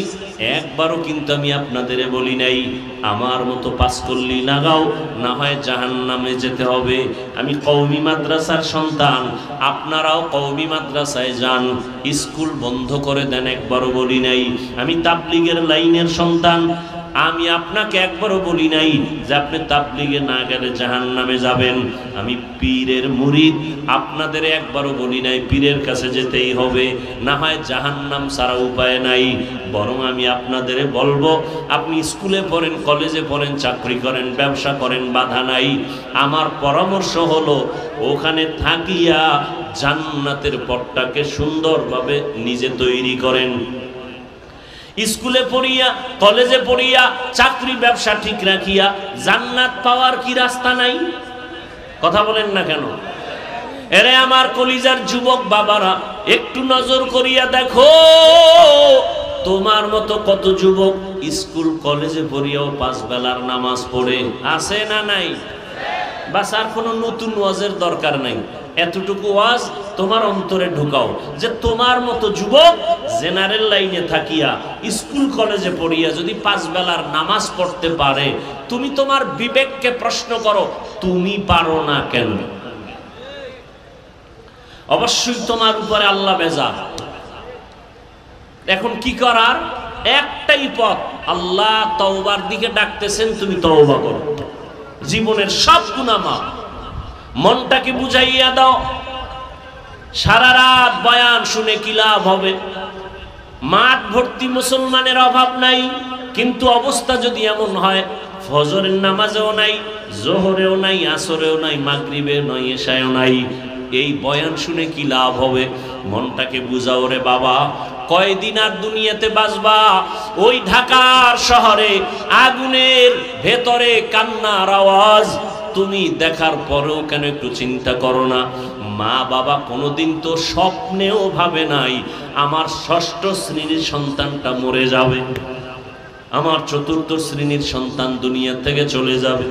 A: একবারও কিন্তু আমি আপনাদের বলি নাই আমার মতো পাঁচকল্লি লাগাও, না হয় জাহান্নামে যেতে হবে। আমি কওমি মাদ্রাসার সন্তান, আপনারাও কওমি মাদ্রাসায় যান, স্কুল বন্ধ করে দেন, একবারও বলি নাই। আমি তাবলীগের লাইনের সন্তান, আমি আপনাকে একবারও বলি নাই যে আপনি তাবলীগে না গেলে জাহান্নামে যাবেন। আমি পীরের মুরিদ, আপনাদের একবারও বলি নাই পীরের কাছে যেতেই হবে, না হয় জাহান্নাম ছাড়া উপায় নাই। বরং আমি আপনাদের বলবো, আপনি স্কুলে পড়েন, কলেজে পড়েন, চাকরি করেন, ব্যবসা করেন, বাধা নাই। আমার পরামর্শ হলো ওখানে থাকিয়া জান্নাতের পথটাকে সুন্দরভাবে নিজে তৈরি করেন। স্কুলে পড়িয়া, কলেজে পড়িয়া, চাকরি ব্যবসা ঠিক রাখিয়া জান্নাত পাওয়ার কি রাস্তা নাই? কথা বলেন না কেন? এরে আমার কলিজার যুবক বাবারা, একটু নজর করিয়া দেখো, তোমার মতো কত যুবক স্কুল কলেজে পড়িয়াও 5 বেলার নামাজ পড়ে আছে না নাই? বাস আর কোনো নতুন ওয়াজের দরকার নাই। এতটুকু ওয়াজ তোমার অন্তরে ঢুকাও যে তোমার মতো যুবক জেনারেল লাইনে থাকিয়া স্কুল কলেজে পড়িয়া যদি 5 বেলার নামাজ পড়তে পারে, তুমি তোমার বিবেককে প্রশ্ন করো, তুমি পারো না কেন? অবশ্যই তোমার উপরে আল্লাহ বেজার। এখন কি করার? একটাই পথ, আল্লাহ তওবার দিকে ডাকতেছেন, তুমি তওবা করো, জীবনের সব গুনাহ মাফ। মনটাকে বুঝাইয়া দাও, সারা রাত বয়ান শুনে কি লাভ হবে? মাঠ ভর্তি মুসলমানের অভাব নাই, কিন্তু অবস্থা যদি এমন হয় ফজরের নামাজেও নাই, জোহরেও নাই, আসরেও নাই, মাগরিবেও নাই, এশায়ও নাই, এই বয়ান শুনে কি লাভ হবে? মনটাকে বুঝাও রে বাবা, কয়দিন আর দুনিয়াতে বাঁচবা? ওই ঢাকার শহরে আগুনের ভেতরে কান্নার আওয়াজ তুমি দেখার পরেও কেন একটু চিন্তা করো না? মা বাবা কোনোদিন তো স্বপ্নেও ভাবে নাই আমার 6ষ্ঠ শ্রেণীর সন্তানটা মরে যাবে, আমার 4র্থ শ্রেণীর সন্তান দুনিয়া থেকে চলে যাবে।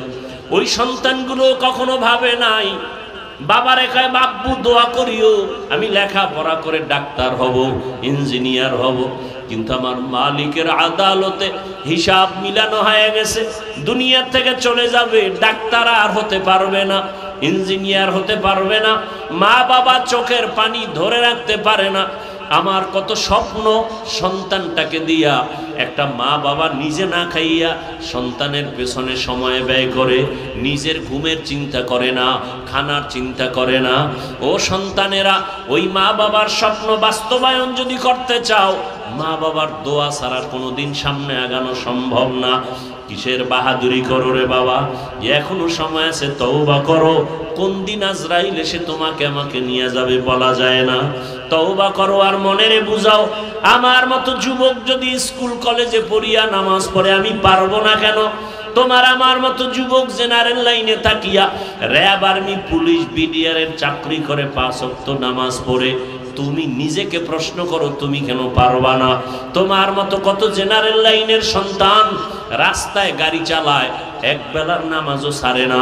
A: ওই সন্তানগুলো কখনো ভাবে নাই বাবারে কয় বাব্বু দোয়া করিও আমি লেখাপড়া করে ডাক্তার হব, ইঞ্জিনিয়ার হব। কিন্তু আমার মালিকের আদালতে হিসাব মিলানো হয়ে গেছে, দুনিয়া থেকে চলে যাবে, ডাক্তার আর হতে পারবে না, ইঞ্জিনিয়ার হতে পারবে না, মা বাবা চোখের পানি ধরে রাখতে পারে না। আমার কত স্বপ্ন সন্তানটাকে দিয়া, একটা মা বাবা নিজে না খাইয়া সন্তানের পেছনে সময় ব্যয় করে, নিজের ঘুমের চিন্তা করে না, খানার চিন্তা করে না। ও সন্তানেরা, ওই মা বাবার স্বপ্ন বাস্তবায়ন যদি করতে চাও, মা বাবার দোয়া ছাড়া কোনোদিন সামনে আগানো সম্ভব না। কিসের বাহাদুরি করো রে বাবা, এখনো সময় আছে, তওবা করো। কোন দিন আজরাইল এসে তোমাকে আমাকে নিয়ে যাবে বলা যায় না। তওবা করো আর মনেরে বুঝাও, আমার মতো যুবক যদি স্কুল কলেজে পড়িয়া নামাজ পড়ে আমি পারবো না কেন? তোমার আমার মতো যুবক জেনারেল লাইনে থাকিয়া র্যাব, আর্মি, পুলিশ, বিডিআরের চাকরি করে 5 ওয়াক্ত নামাজ পড়ে, তুমি নিজেকে প্রশ্ন করো তুমি কেন পারবা না? তোমার মতো কত জেনারেল লাইনের সন্তান রাস্তায় গাড়ি চালায়, এক বেলার নামাজও ছাড়ে না,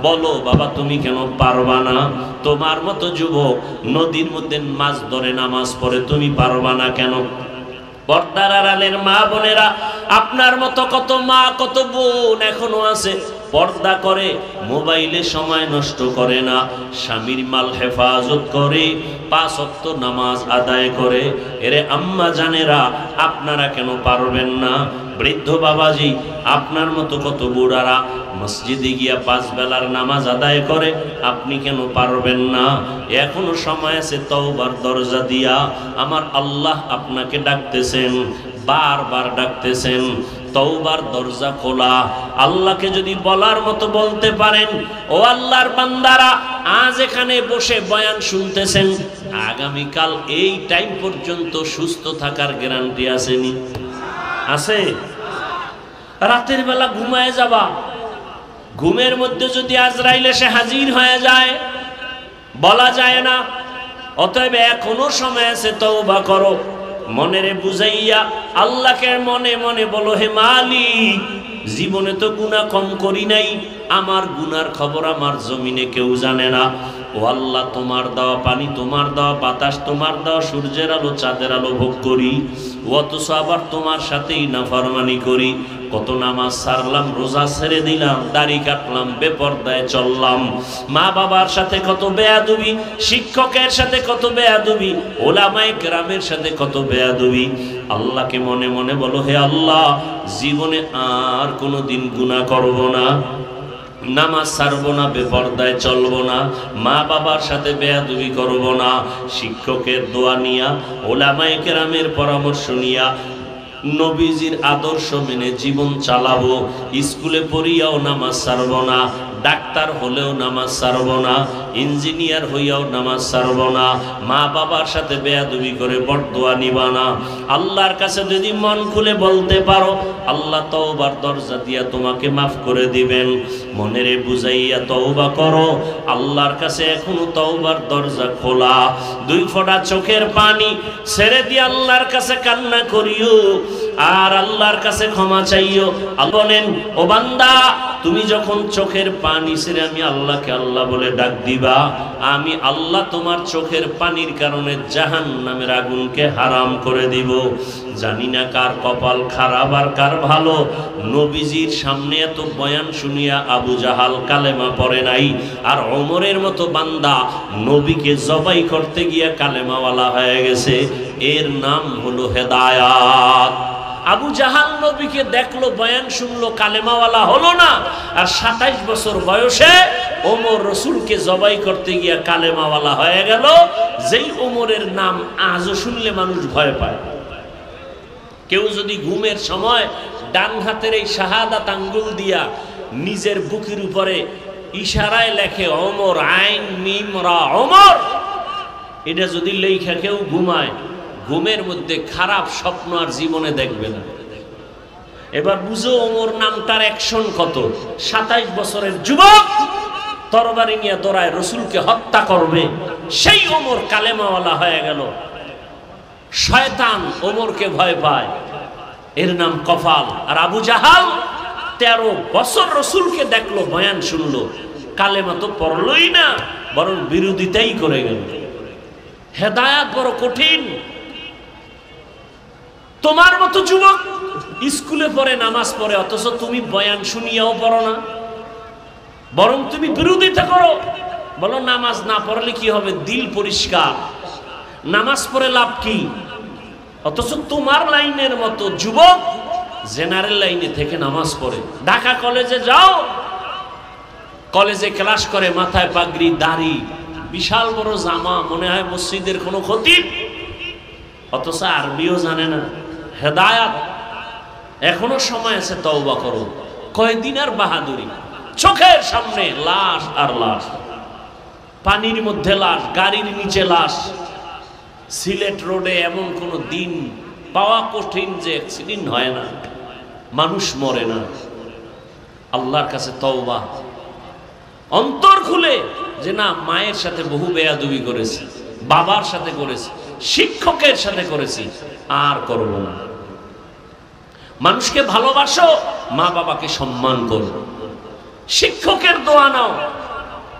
A: বলো বাবা তুমি কেন পারবা না? তোমার মতো যুবক নদীর মধ্যে মাছ ধরে নামাজ পড়ে, তুমি পারবা না কেন? পর্দার আড়ালের মা বোনেরা, আপনার মতো কত মা কত বোন এখনো আছে, পর্দা করে, মোবাইলে সময় নষ্ট করে না, স্বামীর মাল হেফাজত করে, 5 ওয়াক্ত নামাজ আদায় করে। এরে আম্মা জানেরা, আপনারা কেন পারবেন না? বৃদ্ধ বাবাজি, আপনার মতো কত বুড়ারা মসজিদে গিয়া 5 বেলার নামাজ আদায় করে, আপনি কেন পারবেন না? এখনো সময় আছে, তওবার দরজা দিয়া আমার আল্লাহ আপনাকে ডাকতেছেন, বারবার ডাকতেছেন। তওবার দরজা খোলা। আল্লাহকে যদি বলার মতো বলতে পারেন, ও আল্লাহর বান্দারা, আজ এখানে বসে বয়ান শুনতেছেন, আগামীকাল এই টাইম পর্যন্ত সুস্থ থাকার গ্যারান্টি আসেনি? আছে? রাতের বেলা ঘুমায় যাবা, ঘুমের মধ্যে যদি আজরাইল এসে হাজির হয়ে যায়, বলা যায় না। অতএব এখনো সময় আছে, তওবা করো। মনেরে বুঝাইয়া আল্লাহকে মনে মনে বলো, হে মালিক, জীবনে তো গুনাহ কম করি নাই, আমার গুনার খবর আমার জমিনে কেউ জানে না। ও আল্লাহ, তোমার দেওয়া পানি, তোমার দেওয়া বাতাস, তোমার দেওয়া সূর্যের আলো, চাঁদের আলো ভোগ করি, অথচ আবার তোমার সাথেই নাফরমানি করি। কত নামাজ ছাড়লাম, রোজা ছেড়ে দিলাম, দাড়ি কাটলাম, বেপরদায় চললাম, মা বাবার সাথে কত বেয়াদবি, শিক্ষকের সাথে কত বেয়াদবি, ওলামায়ে কেরামের সাথে কত বেয়াদবি। আল্লাহকে মনে মনে বলো, হে আল্লাহ, জীবনে আর কোনোদিন গুনাহ করব না, নামাজ ছাড়বো না, বেপরদায় চলবো না, মা বাবার সাথে বেয়াদবি করব না, শিক্ষকের দোয়া নিয়া, ওলামায়ে কেরামের পরামর্শ নিয়া, নবীজির আদর্শ মেনে জীবন চালাবো। স্কুলে পড়িয়াও নামাজ ছাড়বো না, ডাক্তার হলেও নামাজ ছাড়বো না, ইঞ্জিনিয়ার হইয়াও নামাজ ছাড়বো না, মা বাবার সাথে বেয়াদবি করে বরদোয়া নিবা না। আল্লাহর কাছে যদি মন খুলে বলতে পারো, আল্লাহ তওবার দরজা দিয়া তোমাকে মাফ করে দিবেন। মনেরে বুঝাইয়া তওবা করো, আল্লাহর কাছে এখনো তওবার দরজা খোলা। 2 ফোঁটা চোখের পানি ছেড়ে দিয়ে আল্লাহর কাছে কান্না করিও, আর আল্লাহর কাছে ক্ষমা চাইও। বলেন, ও বান্দা, তুমি যখন চোখের পানি ছেড়ে আমি আল্লাহকে আল্লাহ বলে ডাক দিবা, আমি আল্লাহ তোমার চোখের পানির কারণে জাহান্নামের আগুনকে হারাম করে দিব। জানি না কার কপাল খারাপ আর কার ভালো। নবীজির সামনে এত বয়ান শুনিয়া আবু জাহাল কালেমা পড়ে নাই, আর ওমরের মতো বান্দা নবীকে জবাই করতে গিয়া কালেমাওয়ালা হয়ে গেছে। এর নাম হলো হেদায়াত। আবু জাহাল নবীকে দেখলো, বয়ান শুনলো, কালেমাওয়ালা হলো না, আর 27 বছর বয়সে ওমর রসুলকে জবাই করতে গিয়া কালেমাওয়ালা হয়ে গেল। যেই ওমরের নাম আজও শুনলে মানুষ ভয় পায়। কেউ যদি ঘুমের সময় ডান হাতের এই শাহাদাত আঙ্গুল দিয়া নিজের বুকের উপরে ইশারায় লেখে ওমর, আইন মিম রা ওমর, এটা যদি লেখা কেউ ঘুমায়, ঘুমের মধ্যে খারাপ স্বপ্ন আর জীবনে দেখবে না। এবার বুঝো ওমর নামটার অ্যাকশন কত। 27 বছরের যুবক তরবারি নিয়ে দৌড়ায়, রসুলকে হত্যা করবে, সেই ওমর কালেমাওয়ালা হয়ে গেল। শয়তান ওমরকে ভয় পায়, এর নাম কফাল। আর আবু জাহাল 13 বছর রসুলকে দেখলো, বয়ান শুনলো, কালেমা তো পড়লই না, বরং বিরোধিতাই করে গেল। হেদায়াত বড় কঠিন। তোমার মতো যুবক স্কুলে পড়ে, নামাজ পড়ে, অথচ তুমি বয়ান শুনিয়াও পড়ো না, বরং তুমি বিরোধিতা করো। বলো নামাজ না পড়লে কি হবে, দিল পরিষ্কার, নামাজ পড়ে লাভ কি? অথচ তোমার লাইনের মতো যুবক জেনারেল লাইনে থেকে নামাজ পড়ে। ঢাকা কলেজে যাও, কলেজে ক্লাস করে, মাথায় পাগড়ি, দাড়ি, বিশাল বড় জামা, মনে হয় মসজিদের কোনো খতিব, অথচ আরবিও জানে না। হেদায়াত এখনো সময় আছে, তওবা করো। কয়দিন আর বাহাদুরি? চোখের সামনে লাশ আর লাশ, পানির মধ্যে লাশ, গাড়ির নিচে লাশ। সিলেট রোডে এমন কোনো দিন পাওয়া কঠিন যে অ্যাক্সিডেন্ট হয় না, মানুষ মরে না। আল্লাহর কাছে তওবা, অন্তর খুলে যে না, মায়ের সাথে বহু বেয়াদবি করেছি, বাবার সাথে করেছি, শিক্ষকের সাথে করেছি, আর করব না। মানুষকে ভালোবাসো, মা বাবাকে সম্মান করো, শিক্ষকের দোয়া নাও,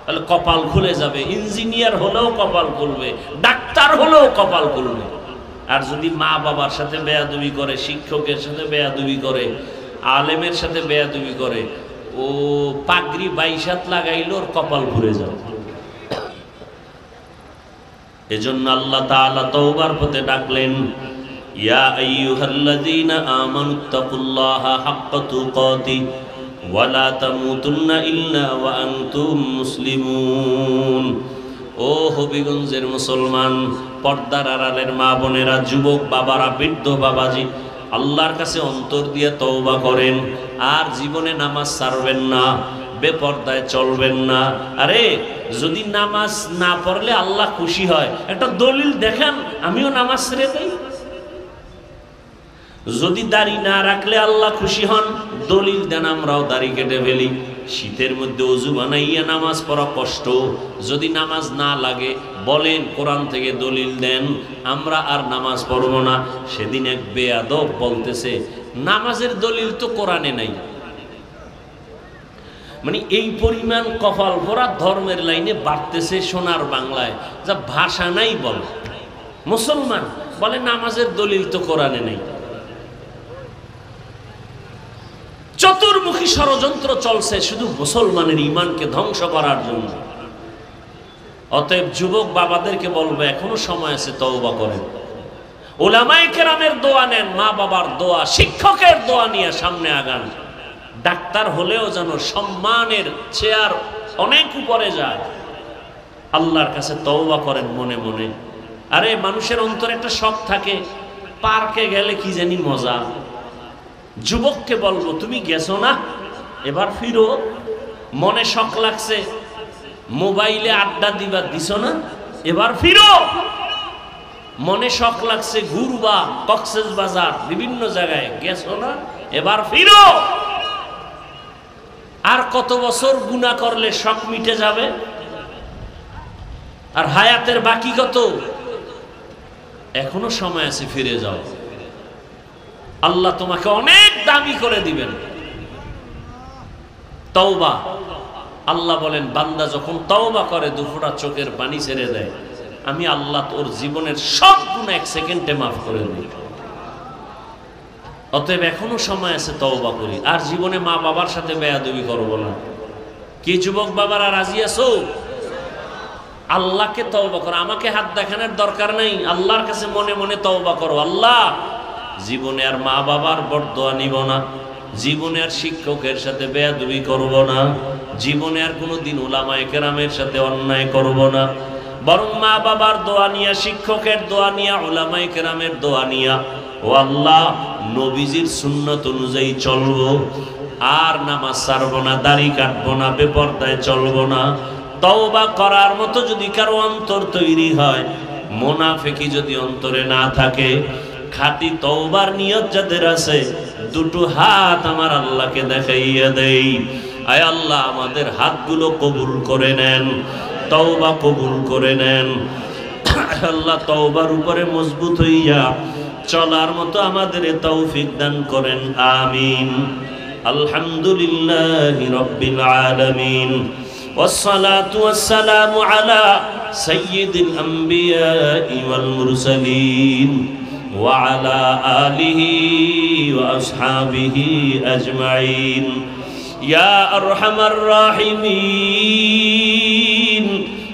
A: তাহলে কপাল খুলে যাবে। ইঞ্জিনিয়ার হলেও কপাল খুলবে, ডাক্তার হলেও কপাল খুলবে। আর যদি মা বাবার সাথে বেয়াদবি করে, শিক্ষকের সাথে বেয়াদবি করে, আলেমের সাথে বেয়াদবি করে, ও পাগড়ি 22 হাত লাগাইল, ওর কপাল ঘুরে যাবে। এজন্য আল্লাহ তাআলা তওবার পথে ডাকলেন, ইয়া আইয়ুহাল্লাযীনা আমানুত্তাকুল্লাহা হাক্কা তুকাতি ওয়া লা তামুতুন্না ইল্লা ওয়া আনতুম মুসলিমুন। ও হবিগঞ্জের মুসলমান, পর্দার আড়ালের মা বোনেরা, যুবক বাবারা, বৃদ্ধ বাবাজি, আল্লাহর কাছে অন্তর দিয়ে তওবা করেন, আর জীবনে নামাজ ছাড়বেন না, বেপর্দায় চলবেন না। আরে যদি নামাজ না পড়লে আল্লাহ খুশি হয়, একটা দলিল দেখান, আমিও নামাজ ছেড়ে দেই। যদি দাড়ি না রাখলে আল্লাহ খুশি হন, দলিল দেন, আমরাও দাড়ি কেটে ফেলি। শীতের মধ্যে ওযু বানাইয়া নামাজ পড়া কষ্ট, যদি নামাজ না লাগে বলেন, কোরআন থেকে দলিল দেন, আমরা আর নামাজ পড়ব না। সেদিন এক বেয়াদব বলতেছে, নামাজের দলিল তো কোরআনে নাই। মানে এই পরিমাণ কপাল ভরা ধর্মের লাইনে বাড়তেছে সোনার বাংলায়, যা ভাষা নাই বলে। মুসলমান বলে নামাজের দলিল তো কোরআনে নেই। চতুর্মুখী ষড়যন্ত্র চলছে শুধু মুসলমানের ঈমানকে ধ্বংস করার জন্য। অতএব যুবক বাবাদেরকে বলবো, এখনো সময় আছে, তওবা করেন। উলামায়ে কেরামের দোয়া নেন, মা বাবার দোয়া, শিক্ষকের দোয়া নিয়ে সামনে আগান। ডাক্তার হলেও যেন সম্মানের চেয়ার অনেক উপরে যায়। আল্লাহর কাছে তওবা করেন মনে মনে। আরে মানুষের অন্তরে একটা শখ থাকে, পার্কে গেলে কি জানি মজা। যুবককে বলবো, তুমি গেছো না, এবার ফিরো। মনে শখ লাগছে, মোবাইলে আড্ডা দিবা, দিছো না, এবার ফিরো। মনে শখ লাগছে ঘুরবা, কক্সবাজার, বিভিন্ন জায়গায়, গেছো না, এবার ফিরো। আর কত বছর গুনাহ করলে শখ মিটে যাবে? আর হায়াতের বাকি কত? এখনো সময় আছে, ফিরে যাও। আল্লাহ তোমাকে অনেক দামি করে দিবেন। তওবা, আল্লাহ বলেন, বান্দা যখন তওবা করে, দুফোঁটা চোখের পানি ছেড়ে দেয়, আমি আল্লাহ তোর জীবনের সব গুনাহ 1 সেকেন্ডে মাফ করে দিই। অতএব এখনো সময় আছে, তওবা করি। আর জীবনে মা বাবার সাথে বেয়াদবি করব না। কি যুবক বাবারা রাজি আছো? আল্লাহকে তওবা করো, আমাকে হাত দেখানোর দরকার নাই। আল্লাহর কাছে মনে মনে তওবা করো, আল্লাহ জীবনে আর মা বাবার বরদোয়া নিব না, জীবনে আর শিক্ষকের সাথে বেয়াদবি করব না, জীবনে আর কোনোদিন উলামায়ে কেরামের সাথে অন্যায় করব না, বরং মা বাবার দোয়া নিয়া, শিক্ষকের দোয়া নিয়া, উলামায়ে কেরামের দোয়া নিয়া, ও আল্লাহ নবীজির সুন্নত অনুযায়ী চলবো, আর নামাজ ছাড়বো না, দাড়ি কাটবো না, বেপরদায় চলবো না। তওবা করার মতো যদি কারো অন্তর তৈরি হয়, মুনাফিকি যদি অন্তরে না থাকে, খাঁটি তওবার নিয়ত যাদের আছে, দুটো হাত আমার আল্লাহকে দেখাইয়া দেই। আয় আল্লাহ, আমাদের হাতগুলো কবুল করে নেন, তওবা কবুল করে নেন। আল্লাহ তওবার উপরে মজবুত হইয়া চলার মতো আমাদের তৌফিক দান করেন, আমিন। আলহামদুলিল্লাহি রাব্বিল আলামিন। والصلاة والسلام على سيد الأنبياء والمرسلين وعلى آله وأصحابه أجمعين يا أرحم الراحمين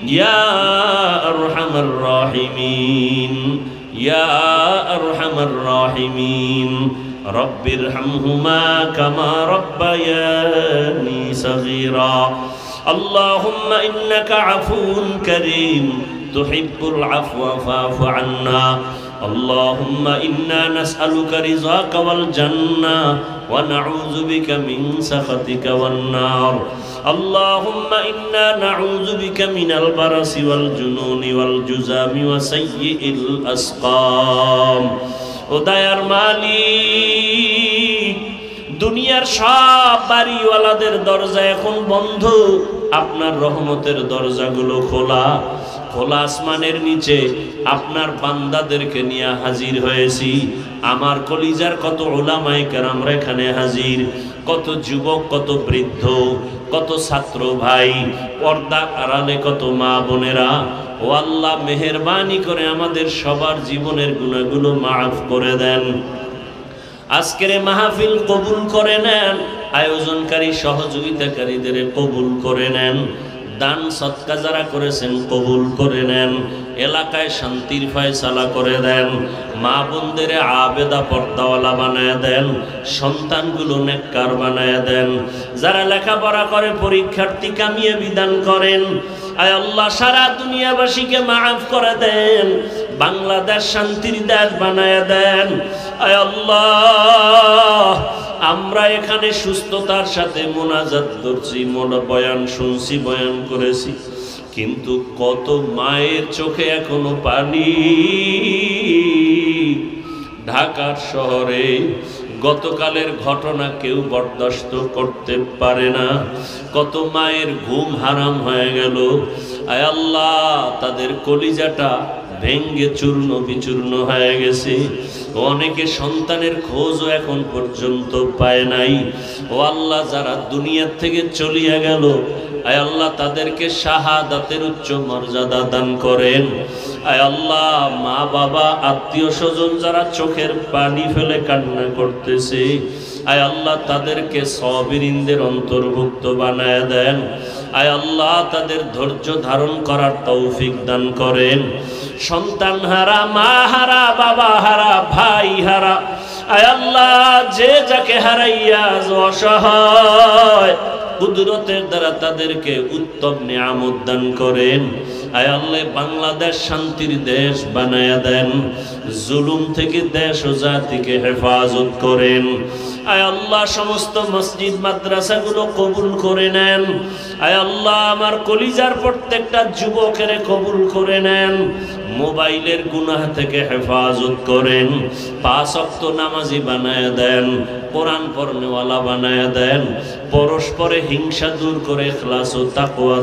A: يا أرحم الراحمين يا أرحم الراحمين رب ارحمهما كما ربياني صغيرا اللهم إنك عفو كريم تحب العفو فاعف عنا اللهم إنا نسألك رضاك والجنة ونعوذ بك من سخطك والنار اللهم إنا نعوذ بك من البرص والجنون والجذام وسيء الأسقام উদয়ার মালিক দুনিয়ার সব বাড়িওয়ালাদের দরজা এখন বন্ধ আপনার রহমতের দরজাগুলো খোলা খোলা আসমানের নিচে আপনার বান্দাদেরকে নিয়ে হাজির হয়েছি আমার কলিজার কত উলামায়ে কেরামরা এখানে হাজির কত যুবক কত বৃদ্ধ কত ছাত্র ভাই পর্দা আড়ালে কত মা বোনেরা ও আল্লাহ মেহেরবানি করে আমাদের সবার জীবনের গুনাহগুলো মাফ করে দেন আজকের মাহফিল কবুল করে নেন আয়োজনকারী সহযোগিতাকারীদের কবুল করে নেন দান সদকা যারা করেছেন কবুল করে নেন এলাকায় শান্তির ফয়সালা করে দেন মা বোনদের আবেদা পর্দাওয়ালা বানায় দেন সন্তানগুলো নেককার বানায় দেন যারা লেখাপড়া করে পরীক্ষার্থী কামিয়ে বিধান করেন আয় আল্লাহ সারা দুনিয়াবাসীকে মাফ করে দেন বাংলাদেশ শান্তির দেশ বানায় দেন আয় আল্লাহ আমরা এখানে সুস্থতার সাথে মোনাজাত করছি বয়ান শুনছি বয়ান করেছি কিন্তু কত মায়ের চোখে এখনো পানি ঢাকার শহরে গতকালের ঘটনা কেউ বরদাস্ত করতে পারে না কত মায়ের ঘুম হারাম হয়ে গেল আয় আল্লাহ তাদের কলিজাটা ভেঙ্গে চূর্ণ বিচূর্ণ হয়ে গেছে অনেকে সন্তানের খোঁজও এখন পর্যন্ত পায় নাই ও আল্লাহ যারা দুনিয়া থেকে চলিয়া গেল আয় আল্লাহ তাদেরকে শাহাদাতের উচ্চ মর্যাদা দান করেন আয় আল্লাহ মা বাবা আত্মীয় স্বজন যারা চোখের পানি ফেলে কান্না করতেছে আয় আল্লাহ তাদেরকে সাবিরিনদের অন্তর্ভুক্ত বানায় দেন আয় আল্লাহ তাদের ধৈর্য ধারণ করার তৌফিক দান করেন সন্তান হারা মা হারা বাবা হারা ভাই হারা আয় আল্লাহ যে যাকে হারাইয়া অসহায় কুদরতের দ্বারা তাদেরকে উত্তম নিয়ামত দান করেন আয় আল্লাহ বাংলাদেশ শান্তির দেশ বানায়া দেন জুলুম থেকে দেশ ও জাতিকে হেফাজত করেন আয় আল্লাহ সমস্ত মসজিদ মাদ্রাসাগুলো কবুল করে নেন আয় আল্লাহ আমার কলিজার প্রত্যেকটা যুবকের কবুল করে নেন মোবাইলের গুনাহ থেকে হেফাজত করেন 5 ওয়াক্ত নামাজি বানায়া দেন কোরআন পড়নেওয়ালা বানায়া দেন পরস্পরে হিংসা দূর করে ইখলাস ও তাকওয়া